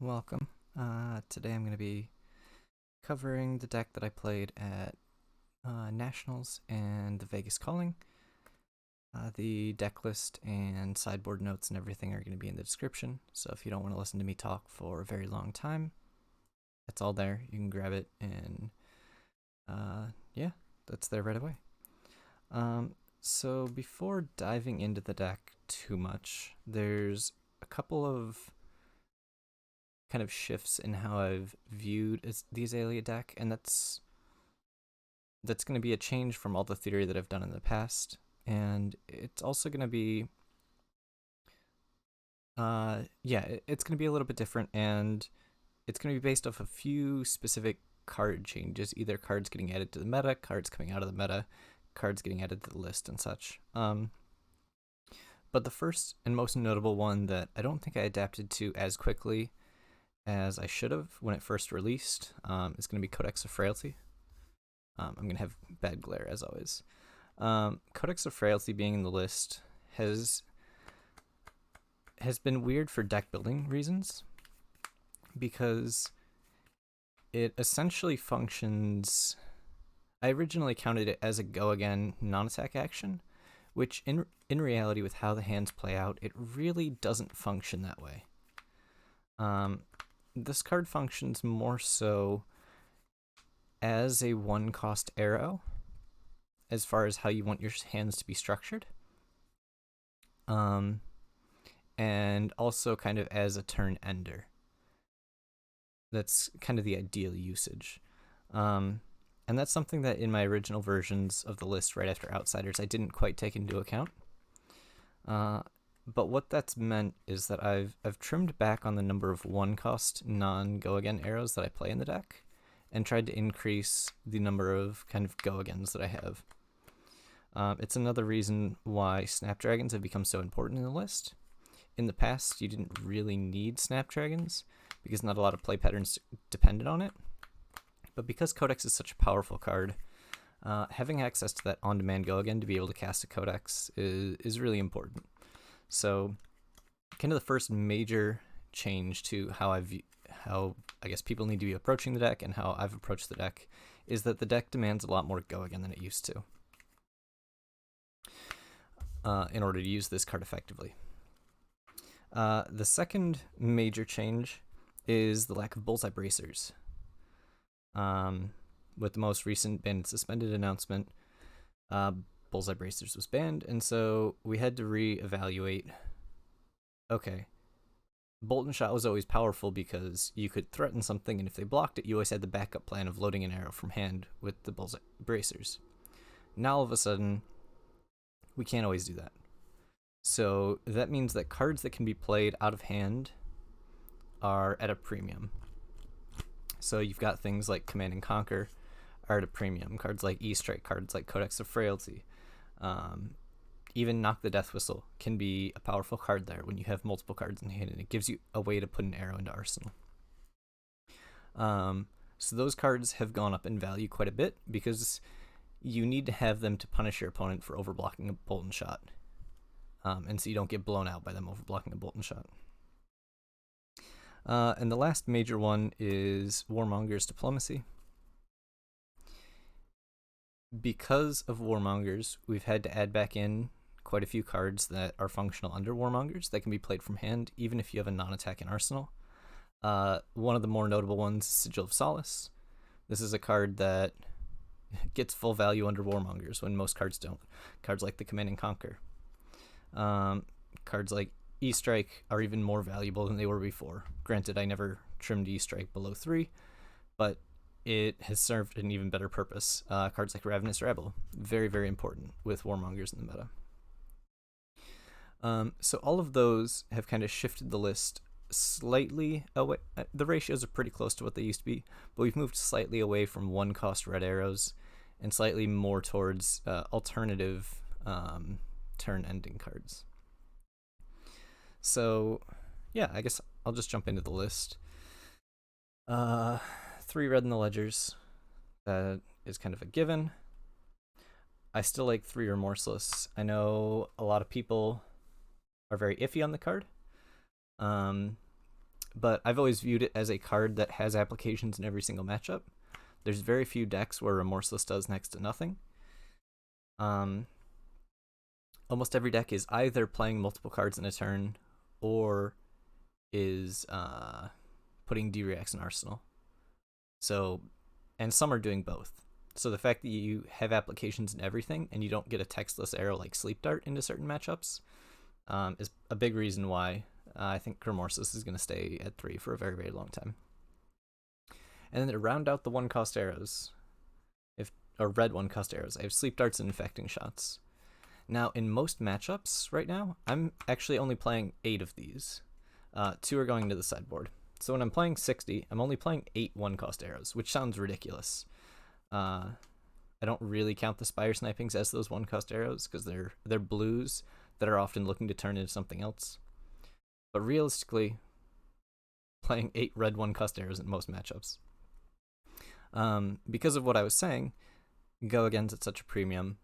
welcome. Today I'm going to be covering the deck that I played at Nationals and the Vegas Calling. The deck list and sideboard notes and everything are going to be in the description, so if you don't want to listen to me talk for a very long time, it's all there. You can grab it, and yeah, that's there right away. So before diving into the deck too much, there's a couple of kind of shifts in how I've viewed the Azalea deck, and that's going to be a change from all the theory that I've done in the past, and it's also going to be it's going to be a little bit different, and it's going to be based off a few specific card changes, either cards getting added to the meta, cards coming out of the meta, cards getting added to the list and such. But the first and most notable one that I don't think I adapted to as quickly as I should have when it first released is going to be Codex of Frailty. I'm going to have bad glare as always. Codex of Frailty being in the list has been weird for deck building reasons, because it essentially functions. I originally counted it as a go again non-attack action, which in reality, with how the hands play out, it really doesn't function that way. This card functions more so as a one-cost arrow, as far as how you want your hands to be structured. And also kind of as a turn ender. That's kind of the ideal usage. And that's something that in my original versions of the list right after Outsiders, I didn't quite take into account. But what that's meant is that I've trimmed back on the number of one-cost non-go-again arrows that I play in the deck, and tried to increase the number of kind of go-agains that I have. It's another reason why Snapdragons have become so important in the list. In the past, you didn't really need Snapdragons, because not a lot of play patterns depended on it. But because Codex is such a powerful card, having access to that on-demand go-again to be able to cast a Codex is really important. So kind of the first major change to how I guess people need to be approaching the deck, and how I've approached the deck, is that the deck demands a lot more go-again than it used to in order to use this card effectively. The second major change is the lack of bullseye bracers. With the most recent banned and suspended announcement, bullseye bracers was banned, and so we had to reevaluate. Okay, bolt and shot was always powerful because you could threaten something, and if they blocked it, you always had the backup plan of loading an arrow from hand with the bullseye bracers. Now all of a sudden, we can't always do that. So that means that cards that can be played out of hand are at a premium. So you've got things like Command and Conquer are at a premium. Cards like E-Strike, cards like Codex of Frailty, even Knock the Death Whistle can be a powerful card there when you have multiple cards in hand, and it gives you a way to put an arrow into arsenal. So those cards have gone up in value quite a bit, because you need to have them to punish your opponent for overblocking a bolt and shot. And so you don't get blown out by them overblocking a bolt and shot. And the last major one is Warmonger's Diplomacy. Because of Warmongers, we've had to add back in quite a few cards that are functional under Warmongers that can be played from hand, even if you have a non-attack in arsenal. One of the more notable ones is Sigil of Solace. This is a card that gets full value under Warmongers when most cards don't. Cards like the Command and Conquer. Cards like E-Strike are even more valuable than they were before. Granted, I never trimmed E-Strike below 3, but it has served an even better purpose. Cards like Ravenous Rabble, very, very important with Warmongers in the meta. So all of those have kind of shifted the list slightly away. The ratios are pretty close to what they used to be, but we've moved slightly away from one-cost red arrows and slightly more towards alternative turn-ending cards. So, yeah, I guess I'll just jump into the list. 3 red in the ledgers. That is kind of a given. I still like 3 Remorseless. I know a lot of people are very iffy on the card. but I've always viewed it as a card that has applications in every single matchup. There's very few decks where Remorseless does next to nothing. Almost every deck is either playing multiple cards in a turn or is putting D-Reacts in Arsenal. So, and some are doing both. So the fact that you have applications in everything and you don't get a textless arrow like Sleep Dart into certain matchups is a big reason why I think Remorseless is going to stay at 3 for a very, very long time. And then to round out the 1-cost arrows, or red 1-cost arrows, I have Sleep Darts and Infecting Shots. Now, in most matchups right now, I'm actually only playing 8 of these. 2 are going to the sideboard. So when I'm playing 60, I'm only playing 8 1-cost arrows, which sounds ridiculous. I don't really count the Spire Snipings as those 1-cost arrows because they're blues that are often looking to turn into something else. But realistically, playing 8 red 1-cost arrows in most matchups. Because of what I was saying, Go Again's at such a premium.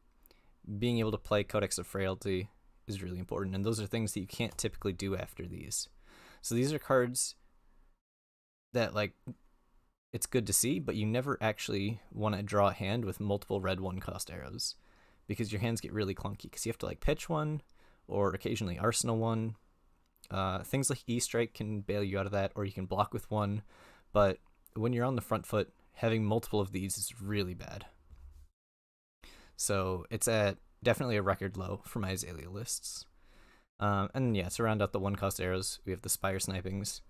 Being able to play Codex of Frailty is really important, and those are things that you can't typically do after these. So these are cards that, like, it's good to see, but you never actually want to draw a hand with multiple red 1-cost arrows because your hands get really clunky because you have to, like, pitch one or occasionally Arsenal one. Things like E-Strike can bail you out of that, or you can block with one, but when you're on the front foot, having multiple of these is really bad. So it's at definitely a record low for my Azalea lists. And yeah, to round out the 1-cost arrows, we have the Spire Snipings,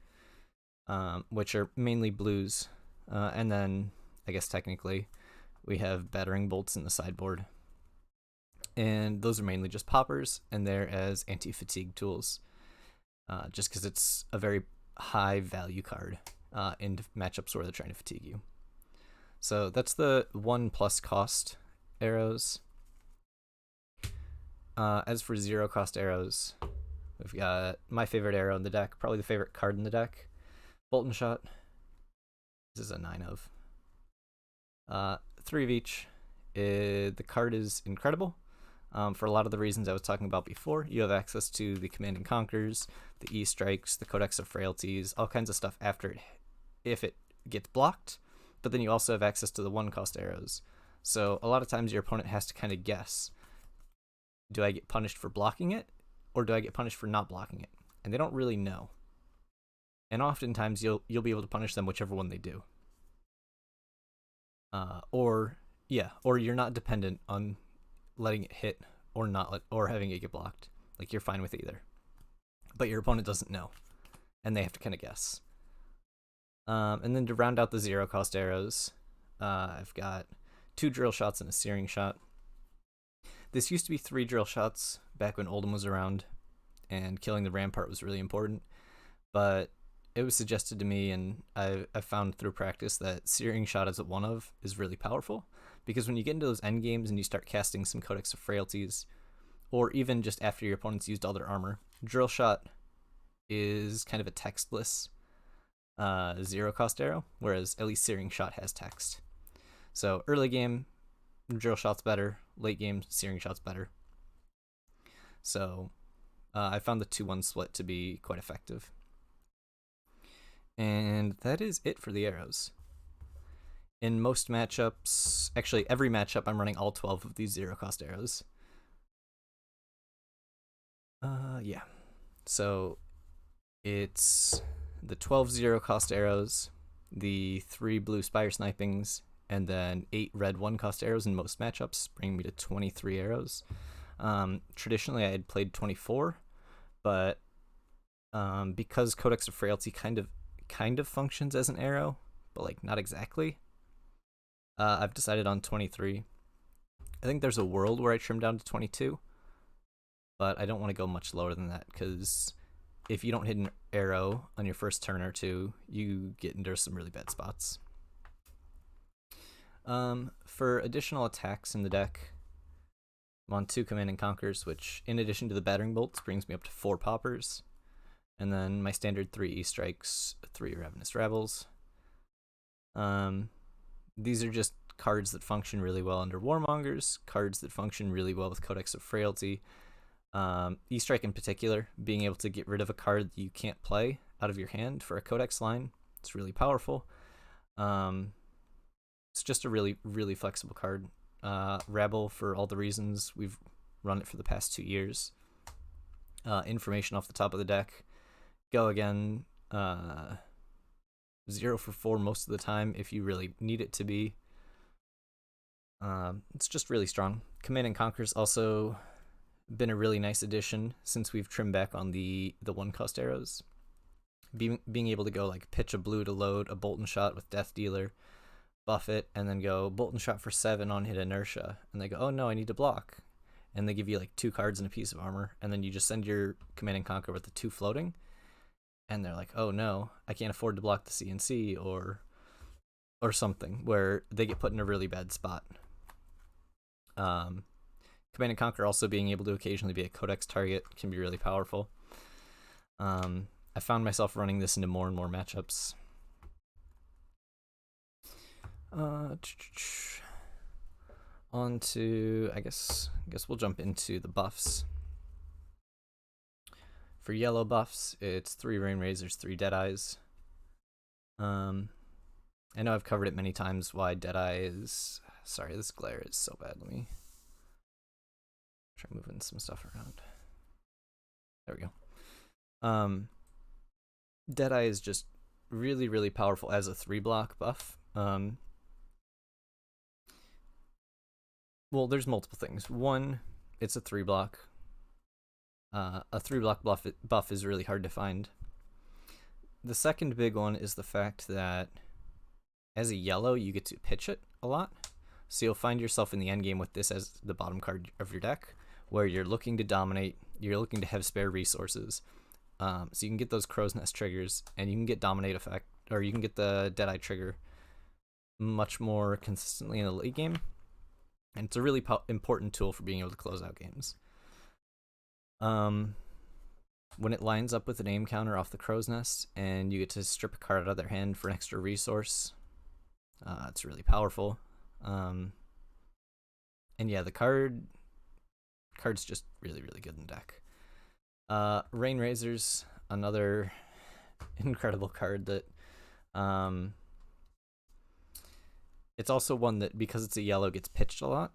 which are mainly blues. And then, I guess technically, we have Battering Bolts in the sideboard. And those are mainly just poppers, and they're as anti-fatigue tools. Just because it's a very high value card in matchups where they're trying to fatigue you. So that's the 1+ cost arrows. As for 0-cost arrows, we've got my favorite arrow in the deck, probably the favorite card in the deck, Bolton Shot. This is a 9 of. 3 of each. The card is incredible. For a lot of the reasons I was talking about before, you have access to the Command and Conquers, the E-Strikes, the Codex of Frailties, all kinds of stuff after it, if it gets blocked, but then you also have access to the 1-cost arrows. So a lot of times your opponent has to kind of guess, do I get punished for blocking it, or do I get punished for not blocking it? And they don't really know. And oftentimes you'll be able to punish them whichever one they do. Or you're not dependent on letting it hit or not or having it get blocked. Like, you're fine with either. But your opponent doesn't know, and they have to kind of guess. And then to round out the 0-cost arrows, I've got 2 Drill Shots and a Searing Shot. This used to be 3 Drill Shots back when Oldham was around, and killing the Rampart was really important. But it was suggested to me, and I found through practice that Searing Shot as a 1 of is really powerful, because when you get into those end games and you start casting some Codex of Frailties, or even just after your opponent's used all their armor, Drill Shot is kind of a textless 0-cost arrow, whereas at least Searing Shot has text. So early game, Drill Shot's better. Late game, Searing Shot's better. So I found the 2-1 split to be quite effective. And that is it for the arrows. In most matchups, actually every matchup, I'm running all 12 of these 0-cost arrows. Yeah. So it's the 12 0-cost arrows, the 3 blue Spire Snipings, and then 8 red 1-cost arrows in most matchups, bringing me to 23 arrows. Traditionally, I had played 24, but because Codex of Frailty kind of functions as an arrow, but like not exactly, I've decided on 23. I think there's a world where I trim down to 22, but I don't want to go much lower than that, because if you don't hit an arrow on your first turn or two, you get into some really bad spots. For additional attacks in the deck, I'm on 2 Command and Conquers, which, in addition to the Battering Bolts, brings me up to 4 Poppers. And then my standard 3 E-Strikes, 3 Ravenous Rabbles. These are just cards that function really well under Warmongers, cards that function really well with Codex of Frailty. E-Strike in particular, being able to get rid of a card that you can't play out of your hand for a codex line. It's really powerful. It's just a really, really flexible card. Rabble, for all the reasons we've run it for the past 2 years. Information off the top of the deck. Go again. 0 for 4 most of the time if you really need it to be. It's just really strong. Command and Conquer's also been a really nice addition since we've trimmed back on the 1-cost arrows. Being able to go like pitch a blue to load a Bolt and Shot with Death Dealer, buff it, and then go Bolt and Shot for 7 on hit inertia. And they go, oh no, I need to block. And they give you like 2 cards and a piece of armor, and then you just send your Command and Conquer with the 2 floating. And they're like, oh no, I can't afford to block the CNC or something, where they get put in a really bad spot. Command and Conquer also being able to occasionally be a codex target can be really powerful. I found myself running this into more and more matchups. On to, I guess we'll jump into the buffs. For yellow buffs, it's 3 Rain Razors, 3 Deadeyes. I know I've covered it many times why Deadeye is... Sorry, this glare is so bad. Let me try moving some stuff around. There we go. Deadeye is just really, really powerful as a 3-block buff. Well, there's multiple things. One, it's a 3-block. A 3-block buff is really hard to find. The second big one is the fact that as a yellow, you get to pitch it a lot. So you'll find yourself in the endgame with this as the bottom card of your deck, where you're looking to dominate, you're looking to have spare resources. So you can get those Crow's Nest triggers, and you can get Dominate effect, or you can get the Deadeye trigger much more consistently in the late game. And it's a really important tool for being able to close out games. When it lines up with an aim counter off the Crow's Nest, and you get to strip a card out of their hand for an extra resource, it's really powerful. And yeah, the card's just really, really good in the deck. Rain Razors, another incredible card that it's also one that, because it's a yellow, gets pitched a lot.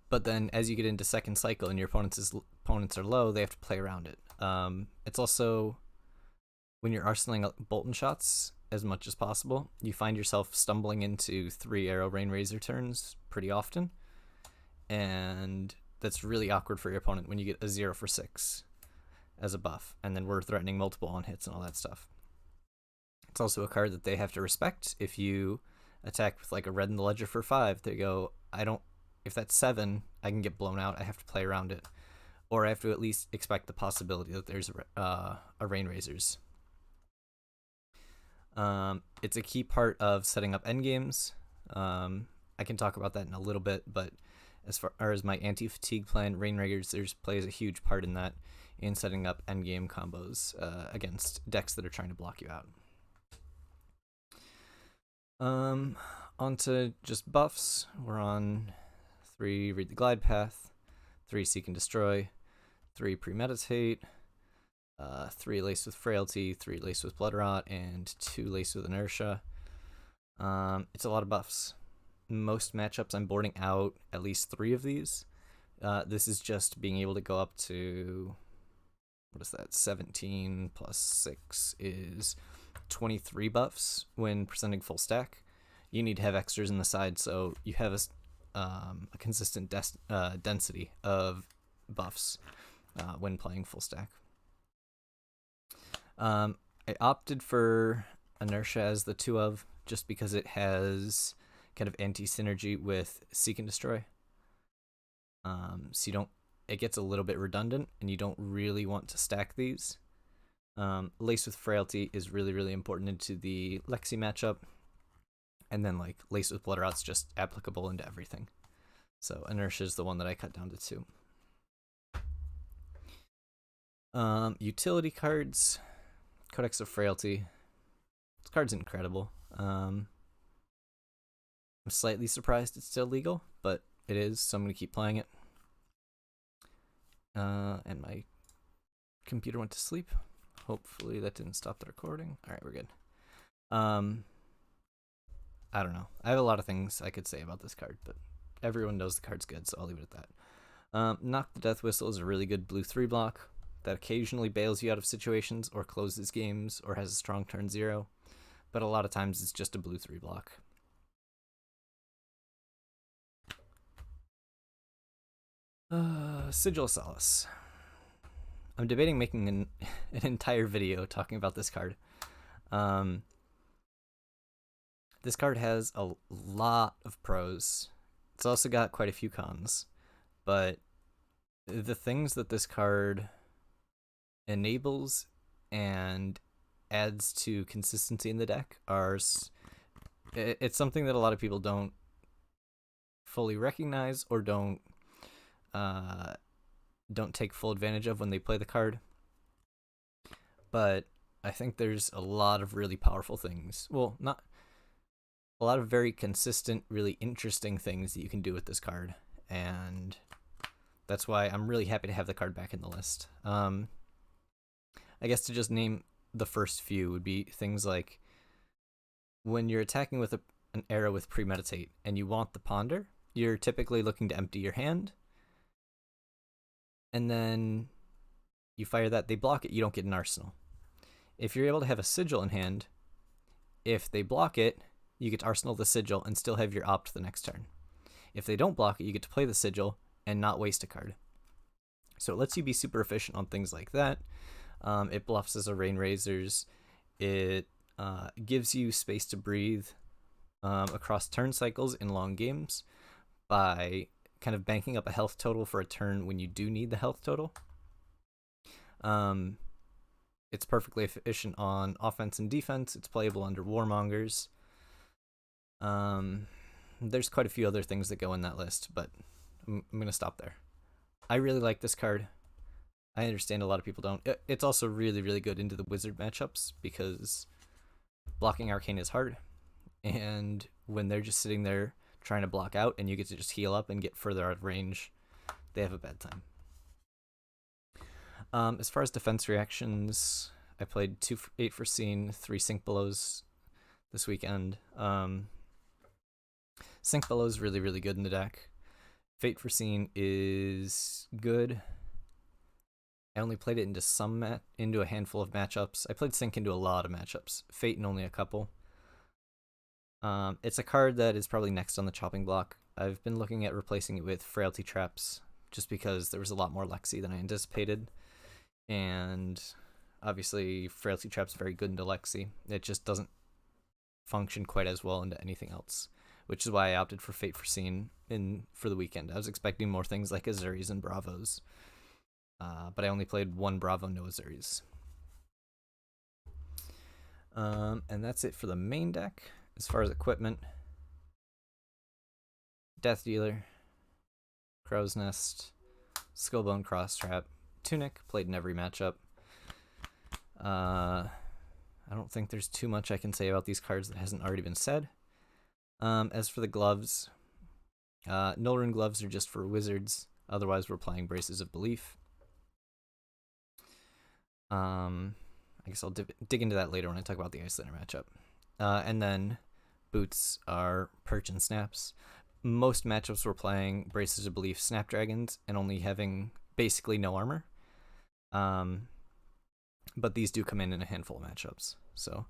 But then as you get into second cycle and your opponents are low, they have to play around it. It's also, when you're arsenaling Bolt and Shots as much as possible, you find yourself stumbling into 3-arrow Rain Razor turns pretty often. And that's really awkward for your opponent when you get a 0 for 6 as a buff, and then we're threatening multiple on hits and all that stuff. It's also a card that they have to respect. If you attack with like a Red in the Ledger for 5, they go, if that's 7, I can get blown out. I have to play around it, or I have to at least expect the possibility that there's a Rain Razors. It's a key part of setting up endgames. I can talk about that in a little bit, but as far as my anti-fatigue plan, Rain Razors plays a huge part in that, in setting up endgame combos against decks that are trying to block you out. Onto just buffs. We're on 3 Read the Glide Path, 3 Seek and Destroy, 3 Premeditate, 3 Lace with Frailty, 3 Lace with Blood Rot, and 2 Lace with Inertia. It's a lot of buffs. Most matchups I'm boarding out at least 3 of these. This is just being able to go up to, what is that, 17 plus 6 is 23 buffs when presenting full stack. You need to have extras in the side so you have a consistent density of buffs when playing full stack. I opted for Inertia as the 2 of, just because it has kind of anti-synergy with Seek and Destroy. So it gets a little bit redundant, and you don't really want to stack these. Lace with Frailty is really, really important into the Lexi matchup. And then like Lace with Blood Rot's just applicable into everything. So Inertia is the one that I cut down to 2. Utility cards, Codex of Frailty. This card's incredible. I'm slightly surprised it's still legal, but it is, so I'm going to keep playing it. And my computer went to sleep. Hopefully that didn't stop the recording. All right, we're good. I don't know. I have a lot of things I could say about this card, but everyone knows the card's good, so I'll leave it at that. Knock the Death Whistle is a really good blue 3 block that occasionally bails you out of situations or closes games or has a strong turn 0, but a lot of times it's just a blue 3 block. Sigil of Solace. I'm debating making an entire video talking about this card. This card has a lot of pros. It's also got quite a few cons, but the things that this card enables and adds to consistency in the deck are it's something that a lot of people don't fully recognize or don't take full advantage of when they play the card. But I think there's a lot of really powerful things. Well, not a lot of very consistent, really interesting things that you can do with this card, and that's why I'm really happy to have the card back in the list. I guess to just name the first few would be things like when you're attacking with an arrow with Premeditate and you want the Ponder, you're typically looking to empty your hand, and then you fire that, they block it, you don't get an arsenal. If you're able to have a Sigil in hand, if they block it, you get to arsenal the Sigil and still have your opt the next turn. If they don't block it, you get to play the Sigil and not waste a card. So it lets you be super efficient on things like that. It bluffs as a Rain Razors. It gives you space to breathe across turn cycles in long games by kind of banking up a health total for a turn when you do need the health total. It's perfectly efficient on offense and defense. It's playable under Warmongers. There's quite a few other things that go in that list, but I'm going to stop there. I really like this card. I understand a lot of people don't. It's also really, really good into the Wizard matchups because blocking Arcane is hard. And when they're just sitting there trying to block out and you get to just heal up and get further out of range, they have a bad time. As far as defense reactions, I played 2 8 for Scene, 3 Sink Belows this weekend. Sink Below is really, really good in the deck. Fate for Scene is good. I only played it into a handful of matchups. I played Sink into a lot of matchups. Fate in only a couple. It's a card that is probably next on the chopping block. I've been looking at replacing it with Frailty Traps just because there was a lot more Lexi than I anticipated. And obviously Frailty Trap's very good into Lexi. It just doesn't function quite as well into anything else, which is why I opted for Fate for Scene for the weekend. I was expecting more things like Azuris and Bravos, but I only played 1 Bravo, no Azuris. And that's it for the main deck. As far as equipment, Death Dealer, Crow's Nest, Skullbone Crosstrap, Tunic, played in every matchup. I don't think there's too much I can say about these cards that hasn't already been said. As for the gloves, Null Rune gloves are just for Wizards. Otherwise, we're playing Braces of Belief. I guess I'll dig into that later when I talk about the Icelander matchup. And then boots are Perch and Snaps. Most matchups we're playing Braces of Belief Snapdragons and only having basically no armor. But these do come in a handful of matchups. So,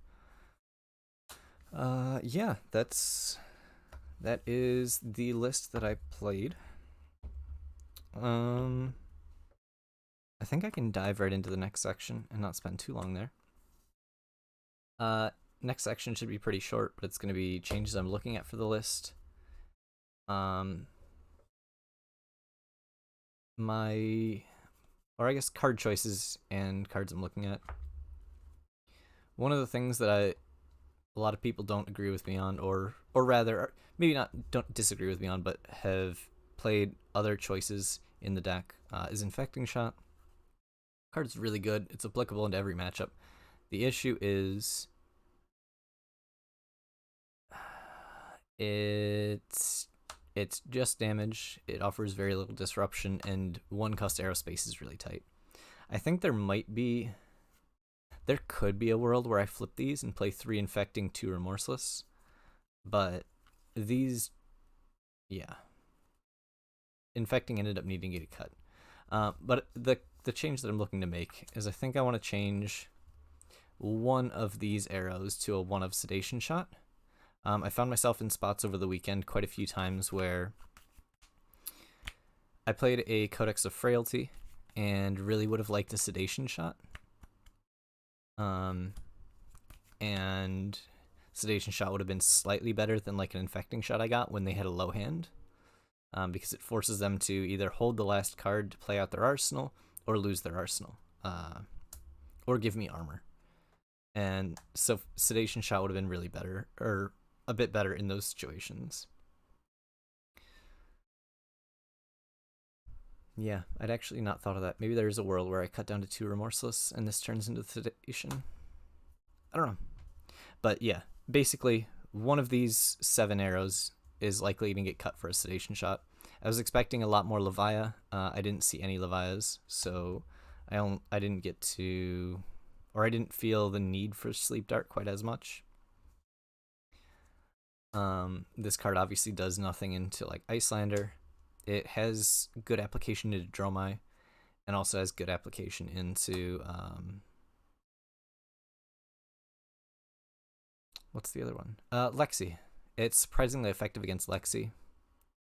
yeah, that is the list that I played. I think I can dive right into the next section and not spend too long there. Next section should be pretty short, but it's going to be changes I'm looking at for the list. Card choices and cards I'm looking at. One of the things that a lot of people don't agree with me on, or rather, maybe not don't disagree with me on, but have played other choices in the deck, is Infecting Shot. Card's really good. It's applicable into every matchup. The issue is it's just damage. It offers very little disruption, and 1 cost aerospace is really tight. I think there might be There could be a world where I flip these and play 3 Infecting, 2 Remorseless, but these, yeah. Infecting ended up needing to get cut. But the change that I'm looking to make is I think I want to change one of these arrows to a 1 of Sedation Shot. I found myself in spots over the weekend quite a few times where I played a Codex of Frailty and really would have liked a Sedation Shot. And Sedation Shot would have been slightly better than like an Infecting Shot I got when they had a low hand. Because it forces them to either hold the last card to play out their arsenal or lose their arsenal, or give me armor. And so Sedation Shot would have been really better, or a bit better in those situations. Yeah, I'd actually not thought of that. Maybe there's a world where I cut down to 2 Remorseless and this turns into Sedation. I don't know. But yeah, basically, one of these 7 arrows is likely to get cut for a Sedation Shot. I was expecting a lot more Levi. I didn't see any Levias, so I didn't get to, or I didn't feel the need for Sleep Dart quite as much. This card obviously does nothing into like Icelander. It has good application into Dromai, and also has good application into what's the other one? Lexi. It's surprisingly effective against Lexi,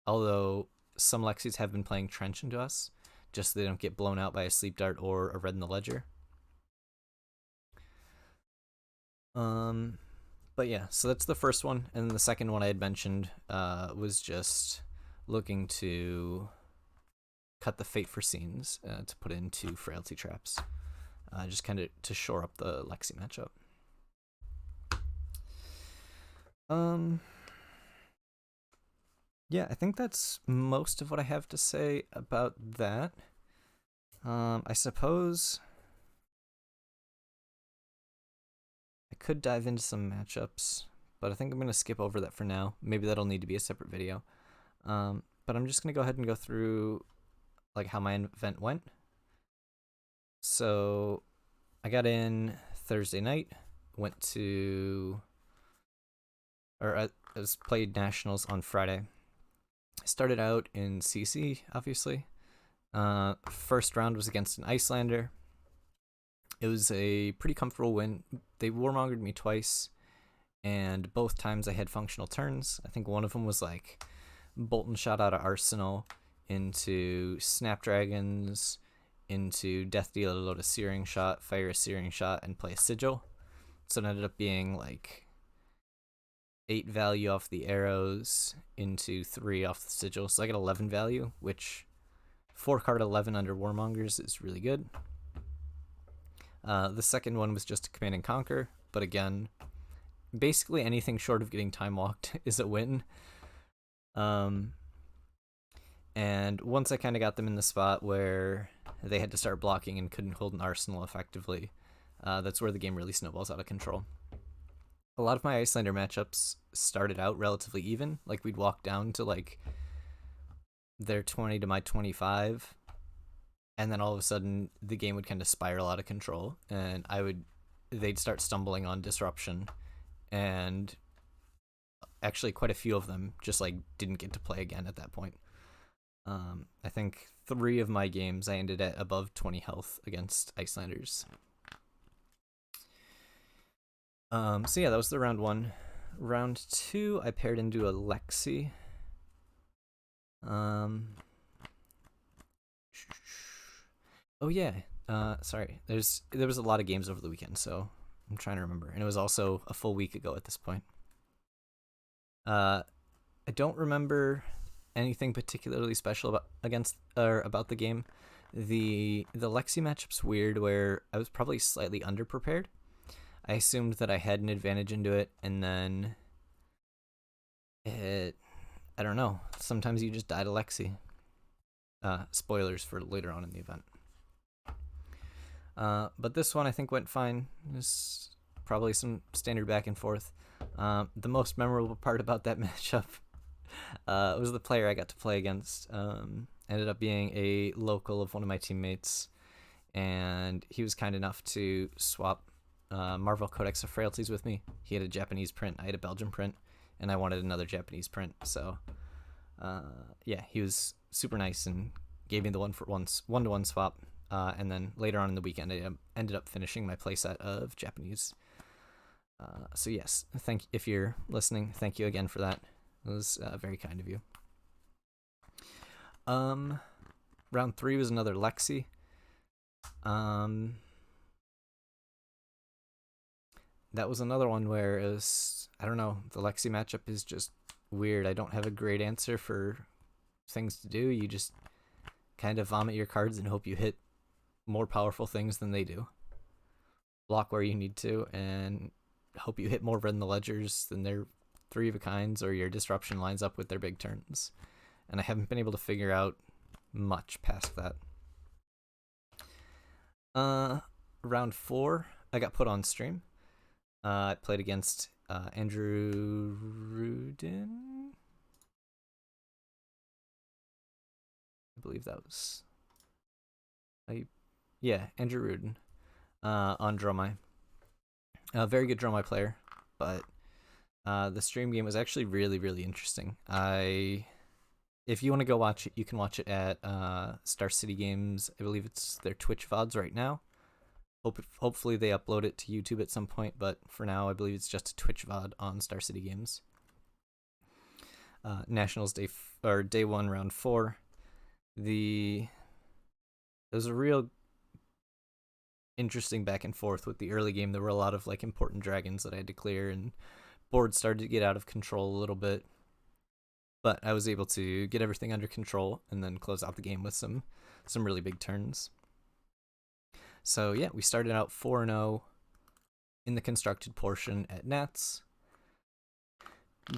although some Lexis have been playing Trench into us, just so they don't get blown out by a Sleep Dart or a Red in the Ledger. But yeah, so that's the first one, and the second one I had mentioned was just looking to cut the Fate for Scenes to put into Frailty Traps, just kind of to shore up the Lexi matchup. Yeah, I think that's most of what I have to say about that. I suppose I could dive into some matchups, but I think I'm going to skip over that for now. Maybe that'll need to be a separate video. But I'm just going to go ahead and go through like how my event went. So I got in Thursday night, went to, or I was played Nationals on Friday. I started out in CC, obviously. First round was against an Icelander. It was a pretty comfortable win. They warmongered me twice, and both times I had functional turns. I think one of them was like Bolton Shot out of Arsenal into Snapdragons, into Death Deal to load a Searing Shot, fire a Searing Shot, and play a Sigil. So it ended up being like 8 value off the arrows into 3 off the Sigil. So I got 11 value, which 4 card 11 under Warmongers is really good. The second one was just a Command and Conquer, but again, basically anything short of getting time walked is a win. And once I kind of got them in the spot where they had to start blocking and couldn't hold an arsenal effectively, that's where the game really snowballs out of control. A lot of my Icelander matchups started out relatively even. Like we'd walk down to like their 20 to my 25, and then all of a sudden the game would kind of spiral out of control, and they'd start stumbling on disruption, and actually quite a few of them just like didn't get to play again at that point. I think 3 of my games I ended at above 20 health against Icelanders. So yeah, that was the round 1. Round 2, I paired into a Lexi. Oh yeah, sorry. There was a lot of games over the weekend, so I'm trying to remember, and it was also a full week ago at this point. I don't remember anything particularly special about the game. The Lexi matchup's weird, where I was probably slightly underprepared. I assumed that I had an advantage into it, and then I don't know. Sometimes you just die to Lexi. Spoilers for later on in the event. But this one I think went fine. There's probably some standard back and forth. The most memorable part about that matchup was the player I got to play against. Ended up being a local of one of my teammates, and he was kind enough to swap Marvel Codex of Frailties with me. He had a Japanese print, I had a Belgian print, and I wanted another Japanese print. So, yeah, he was super nice and gave me the one-to-one swap. And then later on in the weekend, I ended up finishing my playset of Japanese. So yes, if you're listening, thank you again for that. It was very kind of you. Round 3 was another Lexi. That was another one where it was, I don't know, the Lexi matchup is just weird. I don't have a great answer for things to do. You just kind of vomit your cards and hope you hit more powerful things than they do. Block where you need to, and hope you hit more red in the ledgers than their 3 of a kinds, or your disruption lines up with their big turns. And I haven't been able to figure out much past that. Round 4, I got put on stream. I played against Andrew Rudin. I believe that was... Andrew Rudin on Dromai. A very good Dromai player, but the stream game was actually really, really interesting. If you want to go watch it, you can watch it at Star City Games. I believe it's their Twitch VODs right now. Hopefully they upload it to YouTube at some point, but for now I believe it's just a Twitch VOD on Star City Games. Nationals day 1, round 4. There's a real interesting back and forth with the early game. There were a lot of like important dragons that I had to clear, and board started to get out of control a little bit. But I was able to get everything under control and then close out the game with some really big turns. So yeah, we started out 4-0 in the constructed portion at Nats.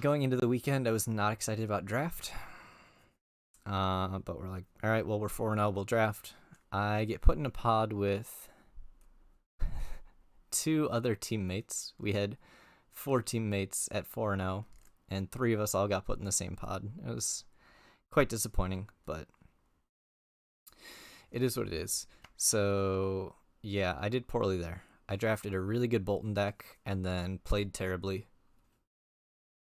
Going into the weekend, I was not excited about draft. But we're like, all right, well, we're 4-0, we'll draft. I get put in a pod with 2 other teammates. We had 4 teammates at 4-0, and 3 of us all got put in the same pod. It was quite disappointing, but it is what it is. So yeah, I did poorly there. I drafted a really good Bolton deck and then played terribly.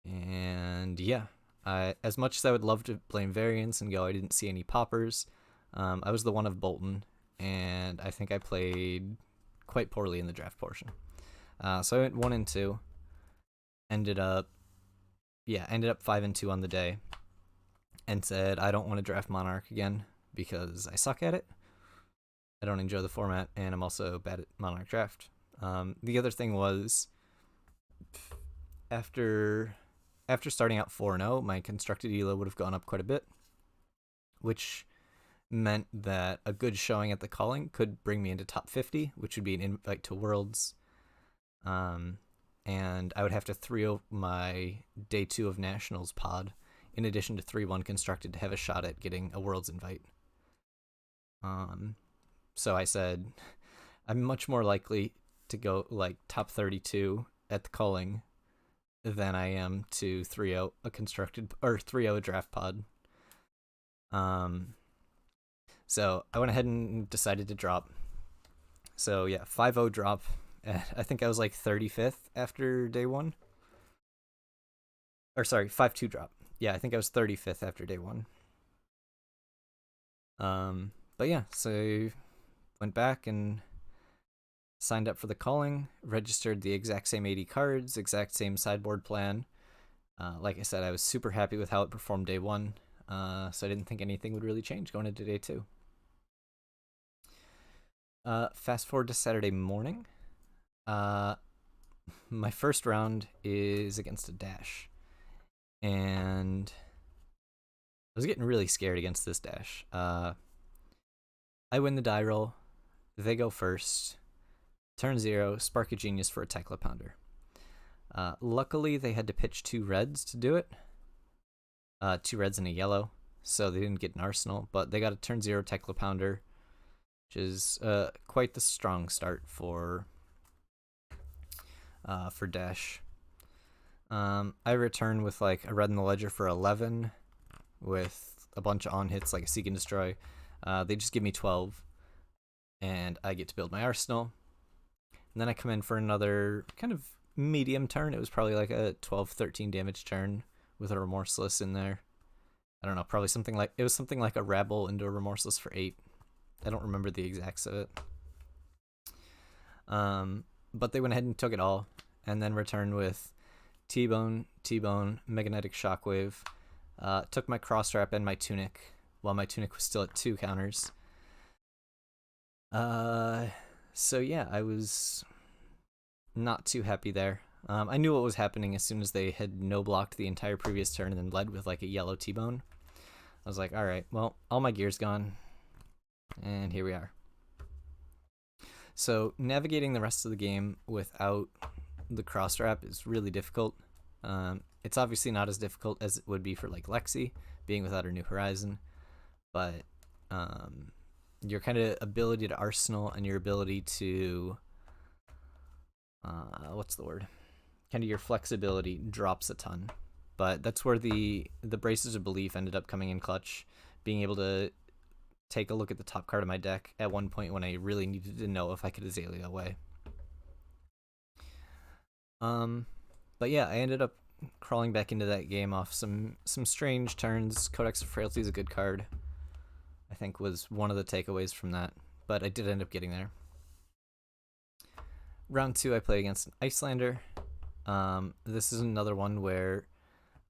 And yeah, as much as I would love to blame variance and go, I didn't see any poppers, I was the one of Bolton, and I think I played quite poorly in the draft portion. So I went 1-2. Ended up 5-2 on the day, and said I don't want to draft Monarch again because I suck at it. I don't enjoy the format, and I'm also bad at Monarch draft. The other thing was, after starting out 4-0, my constructed elo would have gone up quite a bit, which meant that a good showing at the calling could bring me into top 50, which would be an invite to Worlds. And I would have to 3-0 my day 2 of Nationals pod, in addition to 3-1 constructed, to have a shot at getting a Worlds invite. So I said, I'm much more likely to go like top 32 at the calling than I am to 3-0 a constructed, or 3-0 a draft pod. So I went ahead and decided to drop. So yeah, 5-0 drop. I think I was like 35th after day 1. Or sorry, 5-2 drop. Yeah, I think I was 35th after day 1. But yeah, so went back and signed up for the calling, registered the exact same 80 cards, exact same sideboard plan. Like I said, I was super happy with how it performed day 1, so I didn't think anything would really change going into day 2. Fast forward to Saturday morning. My first round is against a dash, and I was getting really scared against this dash. I win the die roll, they go first, turn 0, spark a genius for a Tekla Pounder. Luckily, they had to pitch 2 reds to do it, 2 reds and a yellow, so they didn't get an arsenal, but they got a turn 0 Tekla Pounder, which is quite the strong start for dash. I return with like a red in the ledger for 11 with a bunch of on hits like a Seek and Destroy. They just give me 12, and I get to build my arsenal. And then I come in for another kind of medium turn. It was probably like a 12, 13 damage turn with a Remorseless in there. I don't know, probably something like, it was something like a Rabble into a Remorseless for 8. I don't remember the exacts of it. But they went ahead and took it all, and then returned with T-Bone, Magnetic Shockwave. Took my Cross-Trap and my Tunic, while my Tunic was still at 2 counters. So yeah, I was not too happy there. I knew what was happening as soon as they had no-blocked the entire previous turn and then led with like a yellow T-Bone. I was like, alright, well, all my gear's gone, and here we are. So navigating the rest of the game without the Cross-Trap is really difficult. It's obviously not as difficult as it would be for like Lexi, being without her New Horizon, but your kind of ability to arsenal and your ability to what's the word? Kind of your flexibility drops a ton. But that's where the Braces of Belief ended up coming in clutch, being able to take a look at the top card of my deck at one point when I really needed to know if I could Azalea away. But yeah, I ended up crawling back into that game off some strange turns. Codex of Frailty is a good card, I think, was one of the takeaways from that, but I did end up getting there. Round 2, I play against an Icelander. This is another one where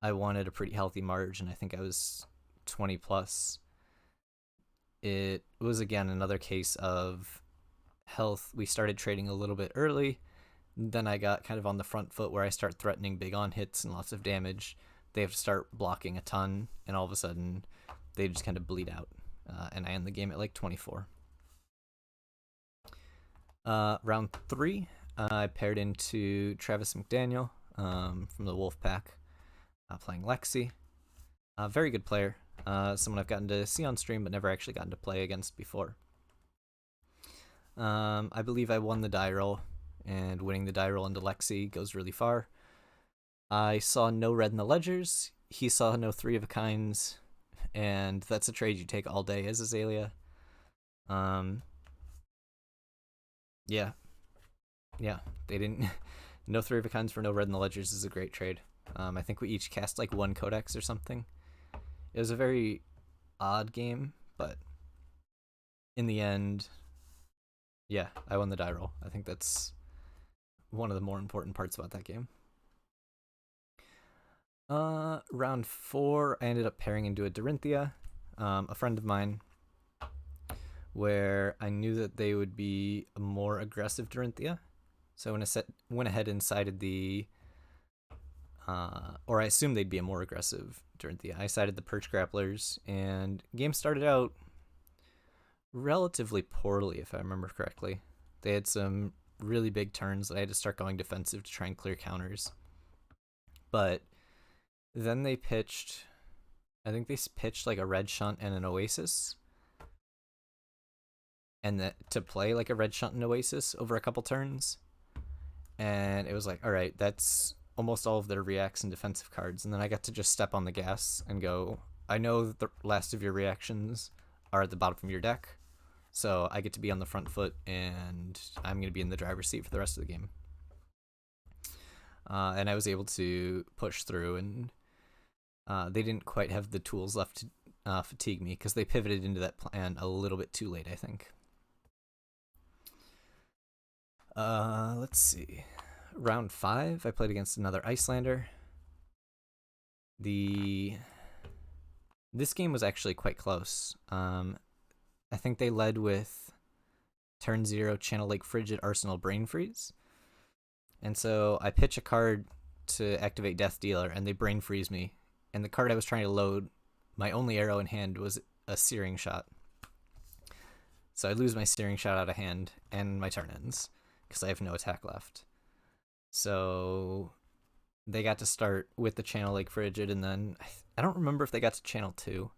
I wanted a pretty healthy margin. I think I was 20 plus. It was, again, another case of health. We started trading a little bit early. Then I got kind of on the front foot where I start threatening big on hits and lots of damage. They have to start blocking a ton, and all of a sudden, they just kind of bleed out. And I end the game at like 24. Round 3, I paired into Travis McDaniel from the Wolfpack, playing Lexi. Very good player. Someone I've gotten to see on stream but never actually gotten to play against before. I believe I won the die roll, and winning the die roll into Lexi goes really far. I saw no red in the ledgers. He saw no 3 of a kinds, and that's a trade you take all day as Azalea. Yeah, they didn't. No 3 of a kinds for no red in the ledgers is a great trade. I think we each cast like 1 codex or something. It was a very odd game, but in the end, yeah, I won the die roll. I think that's one of the more important parts about that game. Round 4, I ended up pairing into a Dorinthia, a friend of mine, where I knew that they would be a more aggressive Dorinthia. So when I went ahead and sided the, or I assumed they'd be a more aggressive Dorinthia. I sided the Perch Grapplers, and game started out relatively poorly, if I remember correctly. They had some really big turns that I had to start going defensive to try and clear counters. But then they pitched, I think they pitched like a Red Shunt and an Oasis. And that to play like a Red Shunt and Oasis over a couple turns. And it was like, all right, that's almost all of their reacts and defensive cards. And then I got to just step on the gas and go, I know that the last of your reactions are at the bottom of your deck, so I get to be on the front foot, and I'm going to be in the driver's seat for the rest of the game. And I was able to push through, and they didn't quite have the tools left to fatigue me, because they pivoted into that plan a little bit too late, I think. Let's see. Round 5, I played against another Icelander. This game was actually quite close. I think they led with turn 0, Channel Lake Frigid, Arsenal Brain Freeze. And so I pitch a card to activate Death Dealer, and they Brain Freeze me. And the card I was trying to load, my only arrow in hand was a Searing Shot. So I lose my Searing Shot out of hand, and my turn ends, because I have no attack left. So they got to start with the Channel Lake Frigid, and then I don't remember if they got to Channel 2.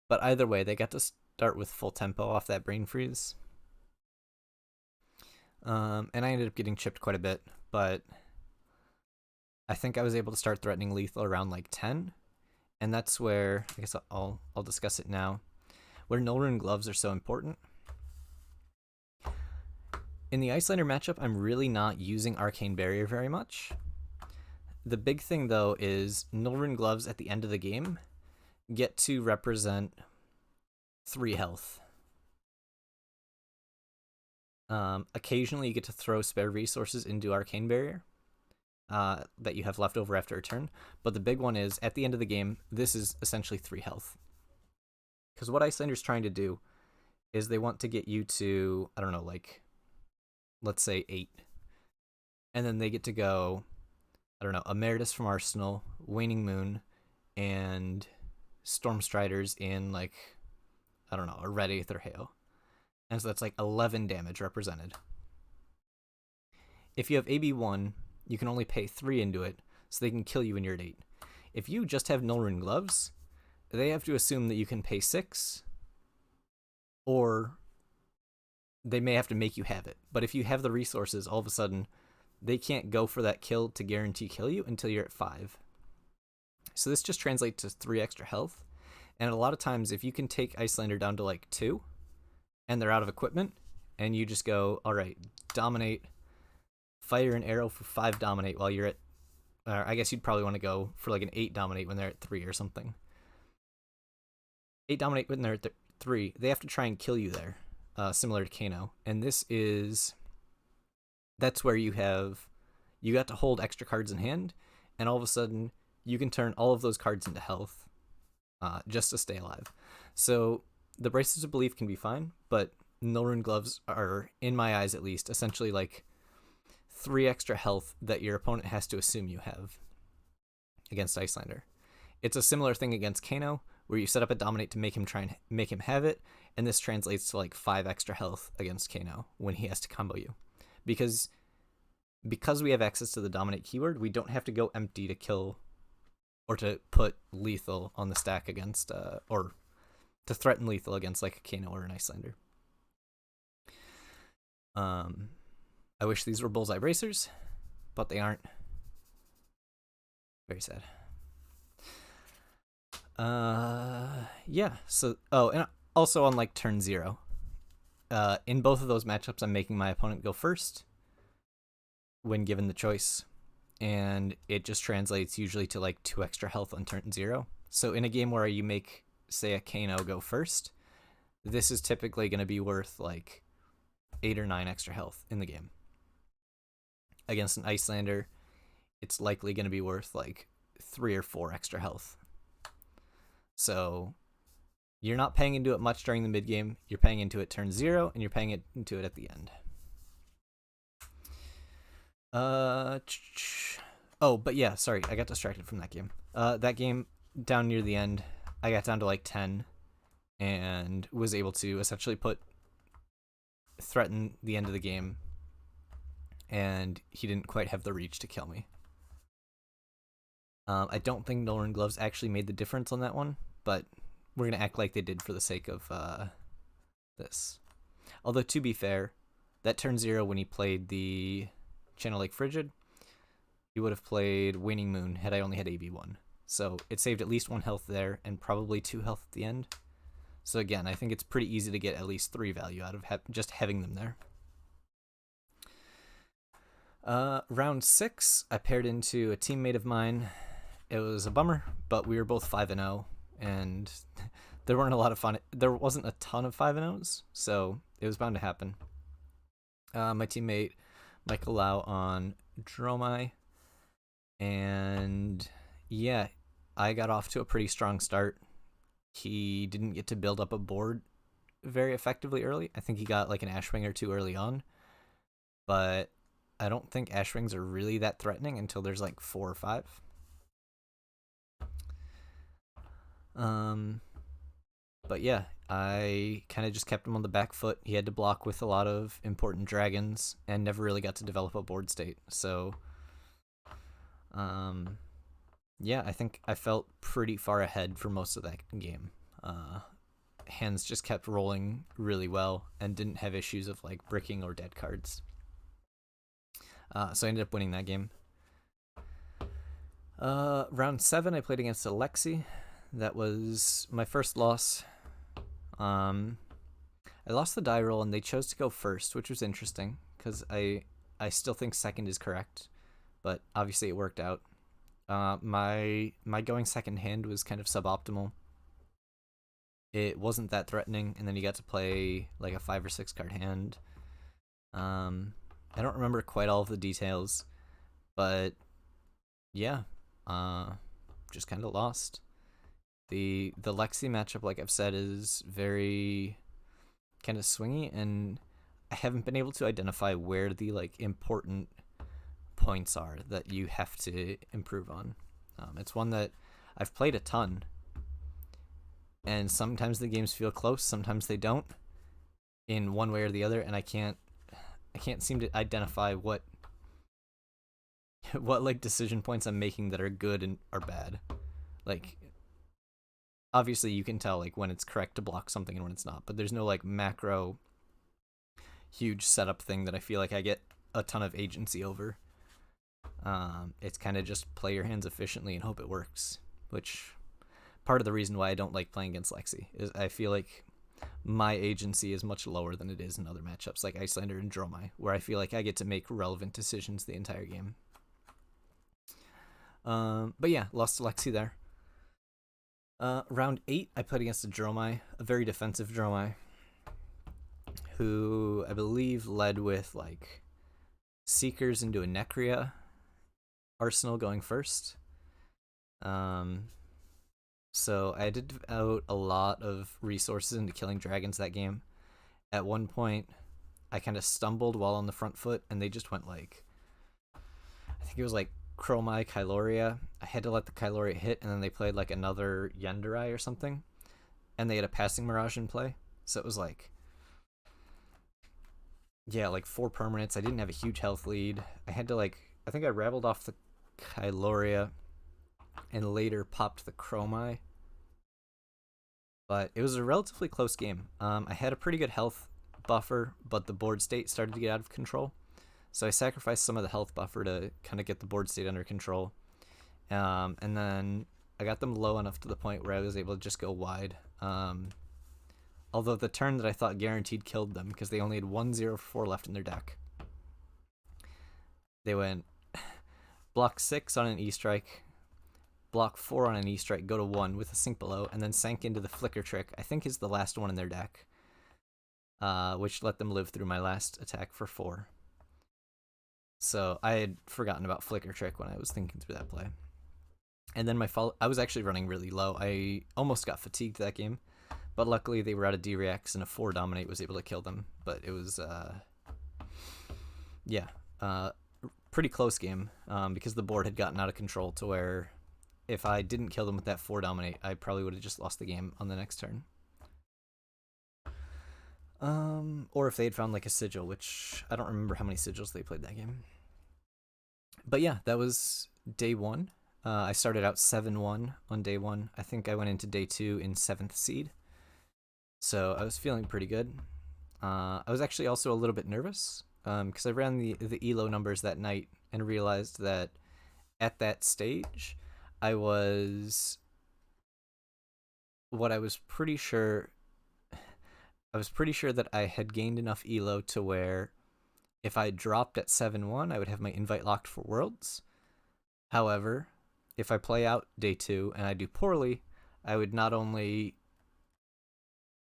But either way, they got to start with full tempo off that Brain Freeze. And I ended up getting chipped quite a bit, but I think I was able to start threatening lethal around like 10. And that's where, I guess I'll discuss it now, where Null Rune Gloves are so important. In the Icelander matchup, I'm really not using Arcane Barrier very much. The big thing, though, is Nilrune Gloves at the end of the game get to represent 3 health. Occasionally, you get to throw spare resources into Arcane Barrier that you have left over after a turn. But the big one is, at the end of the game, this is essentially 3 health. Because what Icelander's trying to do is they want to get you to, I don't know, like, let's say 8. And then they get to go, I don't know, Emeritus from Arsenal, Waning Moon, and Stormstriders in, like, I don't know, a Red Aether Hail. And so that's like 11 damage represented. If you have AB1, you can only pay 3 into it, so they can kill you when you're at 8. If you just have Nilrune Gloves, they have to assume that you can pay 6, or they may have to make you have it. But if you have the resources, all of a sudden, they can't go for that kill to guarantee kill you until you're at 5. So this just translates to 3 extra health. And a lot of times, if you can take Icelander down to like 2, and they're out of equipment, and you just go, all right, dominate, fire an arrow for 5 dominate while you're at, or I guess you'd probably want to go for like an 8 dominate when they're at 3 or something. 8 dominate when they're at 3, they have to try and kill you there, similar to Kano. And that's where you got to hold extra cards in hand, and all of a sudden, you can turn all of those cards into health, just to stay alive. So the Bracelets of Belief can be fine, but Nilrune Gloves are, in my eyes at least, essentially like 3 extra health that your opponent has to assume you have against Icelander. It's a similar thing against Kano, where you set up a Dominate to make him try and make him have it, and this translates to like 5 extra health against Kano when he has to combo you. Because we have access to the Dominate keyword, we don't have to go empty to kill or to put lethal on the stack against, or to threaten lethal against like a Kano or an Icelander. I wish these were Bullseye Bracers, but they aren't. Very sad. Yeah, so, and also on like turn 0. In both of those matchups, I'm making my opponent go first when given the choice, and it just translates usually to like 2 extra health on turn 0. So in a game where you make, say, a Kano go first, this is typically going to be worth like 8 or 9 extra health in the game. Against an Icelander, it's likely going to be worth like 3 or 4 extra health. So you're not paying into it much during the mid game. You're paying into it turn 0, and you're paying into it at the end. Oh, but yeah, sorry, I got distracted from that game. That game down near the end, I got down to like 10 and was able to essentially threaten the end of the game, and he didn't quite have the reach to kill me. I don't think Nilrune Gloves actually made the difference on that one, but we're going to act like they did for the sake of this. Although, to be fair, that turn 0 when he played the Channel Lake Frigid, he would have played Waning Moon had I only had AB1. So it saved at least 1 health there and probably 2 health at the end. So again, I think it's pretty easy to get at least 3 value out of just having them there. Round 6, I paired into a teammate of mine. It was a bummer, but we were both 5-0, and there wasn't a ton of 5-0s, so it was bound to happen. My teammate Michael Lau on Dromai, and yeah, I got off to a pretty strong start. He didn't get to build up a board very effectively early. I think he got like an Ashwing or 2 early on, but I don't think Ashwings are really that threatening until there's like 4 or 5. But yeah, I kind of just kept him on the back foot. He had to block with a lot of important dragons and never really got to develop a board state. So, yeah, I think I felt pretty far ahead for most of that game. Hands just kept rolling really well and didn't have issues of like bricking or dead cards. So I ended up winning that game. Round 7, I played against Alexi. That was my first loss. I lost the die roll, and they chose to go first, which was interesting because I still think second is correct, but obviously it worked out. My going second hand was kind of suboptimal. It wasn't that threatening, and then you got to play like a 5 or 6 card hand. I don't remember quite all of the details, but yeah, just kind of lost. The Lexi matchup, like I've said, is very kind of swingy, and I haven't been able to identify where the like important points are that you have to improve on. It's one that I've played a ton, and sometimes the games feel close, sometimes they don't, in one way or the other, and I can't seem to identify what like decision points I'm making that are good and are bad. Like obviously you can tell like when it's correct to block something and when it's not, but there's no like macro huge setup thing that I feel like I get a ton of agency over. It's kind of just play your hands efficiently and hope it works, which part of the reason why I don't like playing against Lexi is I feel like my agency is much lower than it is in other matchups like Icelander and Dromai, where I feel like I get to make relevant decisions the entire game. But yeah, lost to Lexi there. Round 8, I played against a Dromai, a very defensive Dromai, who I believe led with like Seekers into a Necria arsenal going first. So I did out a lot of resources into killing dragons that game. At one point, I kind of stumbled while on the front foot, and they just went like, I think it was like Chromai Kyloria. I had to let the Kyloria hit, and then they played like another Yenderai or something, and they had a passing Mirage in play. So it was like, yeah, like 4 permanents. I didn't have a huge health lead. I had to like, I think I rabbled off the Kyloria and later popped the Chromai. But it was a relatively close game. I had a pretty good health buffer, but the board state started to get out of control. So I sacrificed some of the health buffer to kind of get the board state under control. And then I got them low enough to the point where I was able to just go wide. Although the turn that I thought guaranteed killed them because they only had 1/0/4 left in their deck. They went block 6 on an E-Strike, block 4 on an E-Strike, go to 1 with a sink below, and then sank into the Flicker Trick, I think is the last one in their deck, which let them live through my last attack for 4. So I had forgotten about Flicker Trick when I was thinking through that play. And then I was actually running really low. I almost got fatigued that game, but luckily they were out of D-Reacts and a 4 Dominate was able to kill them. But it was, pretty close game because the board had gotten out of control to where if I didn't kill them with that 4 Dominate, I probably would have just lost the game on the next turn. Or if they had found like a sigil, which I don't remember how many sigils they played that game. But yeah, that was day 1. I started out 7-1 on day 1. I think I went into day 2 in 7th seed. So I was feeling pretty good. I was actually also a little bit nervous because I ran the ELO numbers that night and realized that at that stage, I was pretty sure that I had gained enough ELO to where if I dropped at 7-1, I would have my invite locked for Worlds. However, if I play out day 2 and I do poorly, I would not only